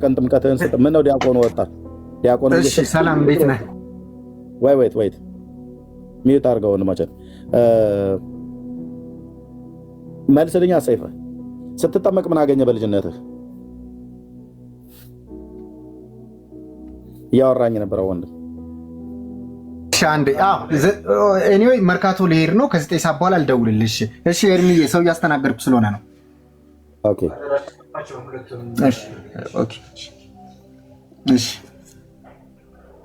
ቀን ጥምቀትህን ምን ነው ዲያቆኑ ወጣ። ዲያቆኑ እሺ፣ ሰላም እንዴት ነህ? ወይት ሚዩት አድርገው ወንድማችን። መልስልኝ አሰይፈ። ስትጠመቅ ምን አገኘ በልጅነትህ? እያወራኝ የነበረው ወንድም ኤኒዌይ መርካቶ ልሄድ ነው። ከ9 ሰዓት በኋላ ልደውልልሽ። እሺ ኤርሚዬ፣ ሰው እያስተናገድኩ ስለሆነ ነው። ኦኬ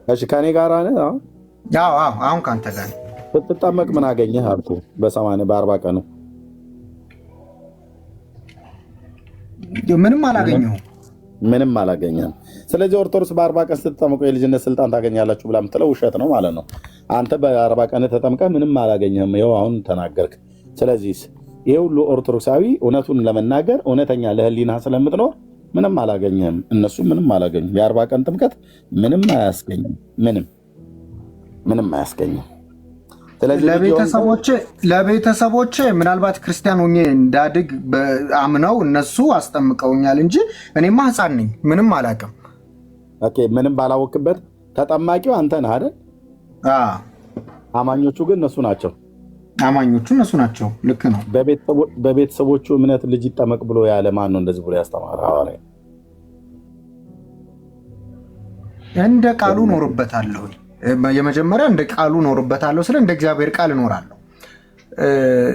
እሺ ከኔ ጋር ነህ? አሁን ከአንተ ጋር። ስትጠመቅ ምን አገኘህ አልኩህ። በ40 ቀኑ ምንም አላገኘሁም። ምንም አላገኘም። ስለዚህ ኦርቶዶክስ በ40 ቀን ስትጠመቁ የልጅነት ስልጣን ታገኛላችሁ ብላ የምትለው ውሸት ነው ማለት ነው። አንተ በ40 ቀን ተጠምቀህ ምንም አላገኘህም። ይኸው አሁን ተናገርክ። ስለዚህ ይሄ ሁሉ ኦርቶዶክሳዊ እውነቱን ለመናገር እውነተኛ ለህሊና ስለምትኖር ምንም አላገኘህም። እነሱ ምንም አላገኙም። የ40 ቀን ጥምቀት ምንም አያስገኝም። ምንም አያስገኝም። ለቤተሰቦቼ ምናልባት ክርስቲያን ሆኜ እንዳድግ አምነው እነሱ አስጠምቀውኛል እንጂ እኔማ ህፃን ነኝ፣ ምንም አላውቅም። ኦኬ፣ ምንም ባላወቅበት ተጠማቂው አንተ ነህ አይደል? አማኞቹ ግን እነሱ ናቸው። ልክ ነው። በቤተሰቦቹ እምነት ልጅ ይጠመቅ ብሎ ያለ ማን ነው? እንደዚህ ብሎ ያስተማረ ሐዋርያ? እንደ ቃሉ ኖርበታለሁ። የመጀመሪያ እንደ ቃሉ ኖርበታለሁ። ስለ እንደ እግዚአብሔር ቃል እኖራለሁ።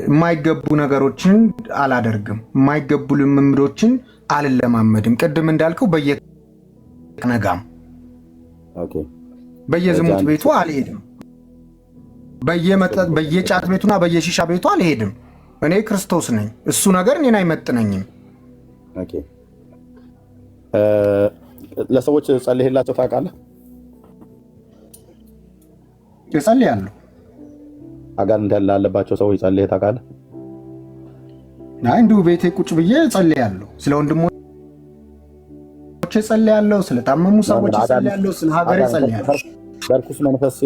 የማይገቡ ነገሮችን አላደርግም። የማይገቡ ልምምዶችን አልለማመድም። ቅድም እንዳልከው በየነጋም በየዝሙት ቤቱ አልሄድም። በየጫት ቤቱና በየሺሻ ቤቱ አልሄድም። እኔ ክርስቶስ ነኝ። እሱ ነገር እኔን አይመጥነኝም። ለሰዎች ጸልይላቸው ታውቃለህ? እጸልያለሁ። አጋንንት ላለባቸው ሰዎች ጸልይ ታውቃለህ? እንዲሁ ቤቴ ቁጭ ብዬ እጸልያለሁ። ስለ ወንድሞቼ እጸልያለሁ፣ ስለታመሙ ሰዎች እጸልያለሁ፣ ስለ ሀገሬ እጸልያለሁ። በርኩስ መንፈስ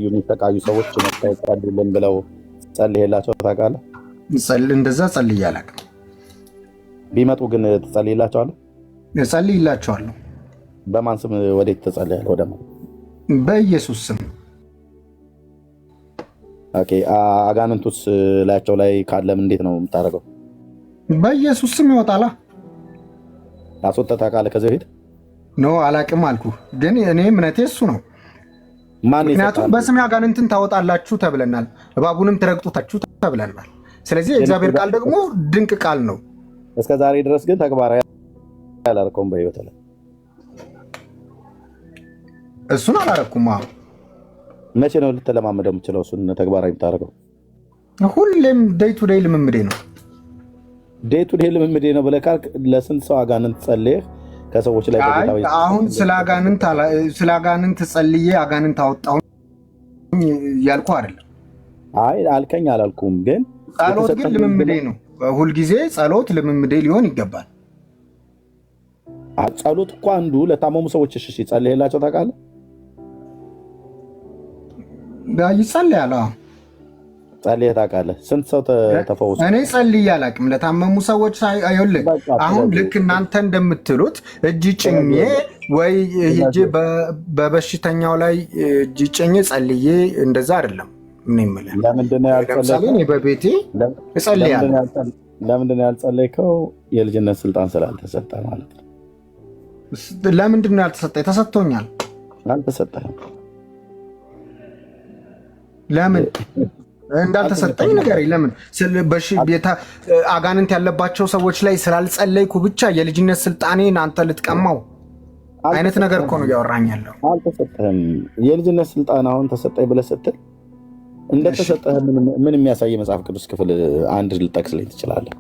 የሚሰቃዩ ሰዎች ጸልይልን ብለው ጸልይላቸው ታውቃለህ? እንደዛ ጸልዬ አላውቅም። ቢመጡ ግን ትጸልይላቸዋለህ? እጸልይላቸዋለሁ። በማን ስም ወዴት ትጸልያለህ? ወደ ማን? በኢየሱስ ስም። ኦኬ። አጋንንቱስ ላያቸው ላይ ካለም እንዴት ነው የምታደርገው? በኢየሱስ ስም ይወጣላ። አስወጥተህ ታውቃለህ ከዚህ በፊት? ኖ አላውቅም አልኩህ፣ ግን እኔ እምነቴ እሱ ነው። ምክንያቱም በስሜ አጋንንትን ታወጣላችሁ ተብለናል፣ እባቡንም ትረግጡታችሁ ተብለናል። ስለዚህ የእግዚአብሔር ቃል ደግሞ ድንቅ ቃል ነው። እስከ ዛሬ ድረስ ግን ተግባራዊ አላደረከውም በህይወት ላይ? እሱን አላደረኩም። መቼ ነው ልትለማመደው የምችለው እሱን ተግባራዊ የምታደርገው? ሁሌም ዴይ ቱ ዴይ ልምምዴ ነው። ዴይ ቱ ዴይ ልምምዴ ነው ብለህ ካልክ ለስንት ሰው አጋንንት ጸልየህ ከሰዎች ላይ አሁን ስለ አጋንንት ጸልዬ አጋንንት አወጣሁ ያልኩ አይደለም። አይ አልከኝ አላልኩም፣ ግን ጸሎት ግን ልምምዴ ነው። ሁልጊዜ ጸሎት ልምምዴ ሊሆን ይገባል። ጸሎት እኮ አንዱ ለታመሙ ሰዎች እሺ ጸልይላቸው ታውቃለህ? ይጸልያል። ጸልየህ ታውቃለህ? ስንት ሰው ተፈወሱ? እኔ ጸልዬ አላውቅም ለታመሙ ሰዎች። አይወልህ አሁን ልክ እናንተ እንደምትሉት እጅ ጭኜ ወይ ሂጄ በበሽተኛው ላይ እጅ ጭኜ ጸልዬ እንደዛ አይደለም። ምን ይመላል? ለምንድን ነው ያልጸለይከው? በቤቴ እጸልያለሁ። ለምንድን ነው ያልጸለይከው? የልጅነት ስልጣን ስላልተሰጠ ማለት ነው። ለምንድን ነው ያልተሰጠኝ? ተሰጥቶኛል። አልተሰጠህም። ለምን እንዳልተሰጠኝ ንገረኝ። ለምን አጋንንት ያለባቸው ሰዎች ላይ ስላልጸለይኩ ብቻ የልጅነት ስልጣኔን አንተ ልትቀማው አይነት ነገር እኮ ነው እያወራኝ ያለው። አልተሰጠህም። የልጅነት ስልጣን አሁን ተሰጠኝ ብለህ ስትል እንደተሰጠህ ምን የሚያሳይ መጽሐፍ ቅዱስ ክፍል አንድ ልጠቅስልኝ ትችላለህ?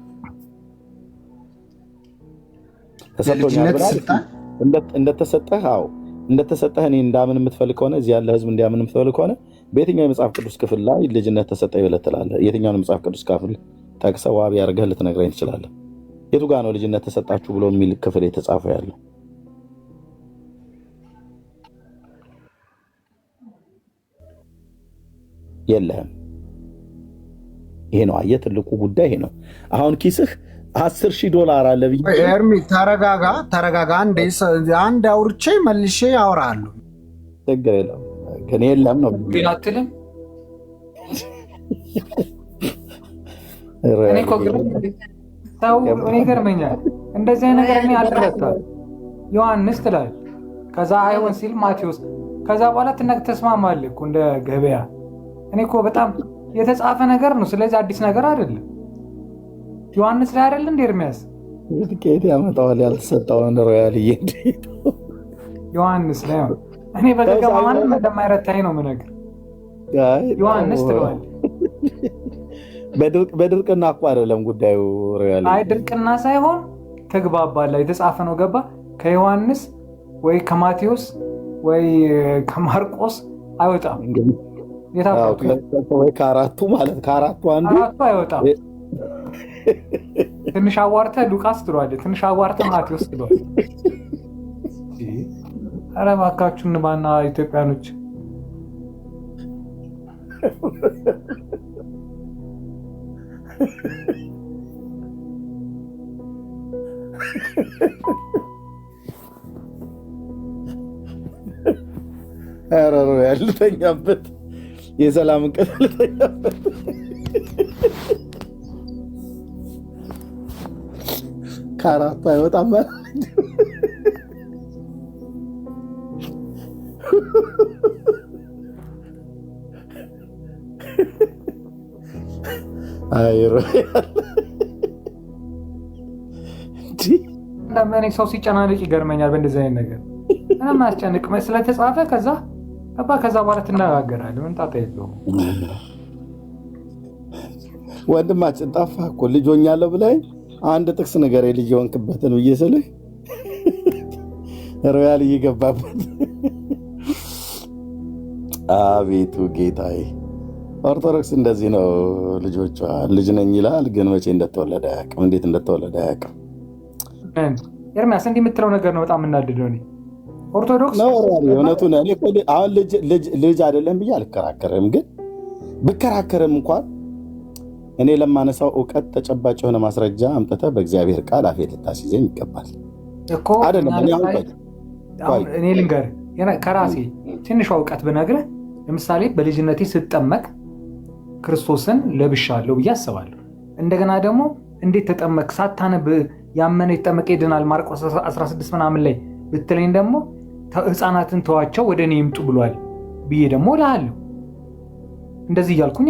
እንደተሰጠህ አዎ እንደተሰጠህ እኔ እንዳምን የምትፈልግ ከሆነ እዚህ ያለ ህዝብ እንዲያምን የምትፈልግ ከሆነ በየትኛው የመጽሐፍ ቅዱስ ክፍል ላይ ልጅነት ተሰጠኝ ብለህ ትላለህ? የትኛውን መጽሐፍ ቅዱስ ክፍል ጠቅሰህ ዋቢ አድርገህ ልትነግረኝ ትችላለህ? የቱ ጋር ነው ልጅነት ተሰጣችሁ ብሎ የሚል ክፍል የተጻፈ ያለው? የለህም። ይሄ ነው አየህ፣ ትልቁ ጉዳይ ይሄ ነው። አሁን ኪስህ $10,000 አለ ብዬ ኤርሚ ተረጋጋ። አንድ አውርቼ መልሼ አወራለሁ። ችግር የለም ግን የለም ነው አትልም? እኔ ገርመኛል እንደዚህ አይነት ነገር። እኔ አልረዳም። ዮሐንስ ትላለህ፣ ከዛ አይሆን ሲል ማቴዎስ፣ ከዛ በኋላ ተስማማለህ እኮ እንደ ገበያ። እኔ እኮ በጣም የተጻፈ ነገር ነው። ስለዚህ አዲስ ነገር አይደለም። ዮሐንስ ላይ አይደል እንደ ኤርሚያስ ከየት ያመጣዋል? ያልተሰጠውን ሮያልዬ ዮሐንስ ላይ እኔ በገገማ ማንም እንደማይረታኝ ነው የምነግርህ። ዮሐንስ ትለዋለህ። በድርቅና እኮ አይደለም ጉዳዩ ሮያልዬ። አይ ድርቅና ሳይሆን ተግባባለህ። የተጻፈ ነው ገባ። ከዮሐንስ ወይ ከማቴዎስ ወይ ከማርቆስ አይወጣም። ወይ ከአራቱ ማለት ከአራቱ አንዱ አይወጣም። ትንሽ አዋርተህ ሉቃስ ትለዋለህ፣ ትንሽ አዋርተህ ማቴዎስ ትለዋለህ። ኧረ እባካችሁ እንባና ኢትዮጵያኖች ኧረ ያልተኛበት የሰላም እንቅልፍ ልተኛበት ከአራቱ አይወጣም ማለት አይሮ ለምን ሰው ሲጨናነቅ ይገርመኛል። በእንደዚህ አይነት ነገር ምንም አያስጨንቅ ስለተጻፈ ከዛ በኋላ ትነጋገራለህ። ምን ጣጣ የለውም። ወንድማችን ጠፋህ እኮ ልጅ ሆኛለሁ ብለህ አንድ ጥቅስ ነገር ልጅ የሆንክበትን ብዬ ስልህ ሮያል እየገባበት አቤቱ ጌታዬ። ኦርቶዶክስ እንደዚህ ነው። ልጆቿ ልጅ ነኝ ይላል፣ ግን መቼ እንደተወለደ አያውቅም፣ እንዴት እንደተወለደ አያውቅም። ኤርሚያስ እንዲህ የምትለው ነገር ነው በጣም እናድደው። ኦርቶዶክስ እውነቱን አሁን ልጅ አይደለም ብዬ አልከራከርም፣ ግን ብከራከርም እንኳን እኔ ለማነሳው እውቀት ተጨባጭ የሆነ ማስረጃ አምጥተህ በእግዚአብሔር ቃል አፌ ልታስይዘኝ ይገባል እኮ አይደለም። እኔ ልንገርህ ከራሴ ትንሿ እውቀት ብነግርህ፣ ለምሳሌ በልጅነቴ ስጠመቅ ክርስቶስን ለብሻለሁ ብዬ አስባለሁ። እንደገና ደግሞ እንዴት ተጠመቅ ሳታነብ ያመነ የተጠመቀ ይድናል ማርቆስ 16 ምናምን ላይ ብትለኝ ደግሞ ሕፃናትን ተዋቸው ወደ እኔ ይምጡ ብሏል ብዬ ደግሞ እልሃለሁ። እንደዚህ እያልኩኝ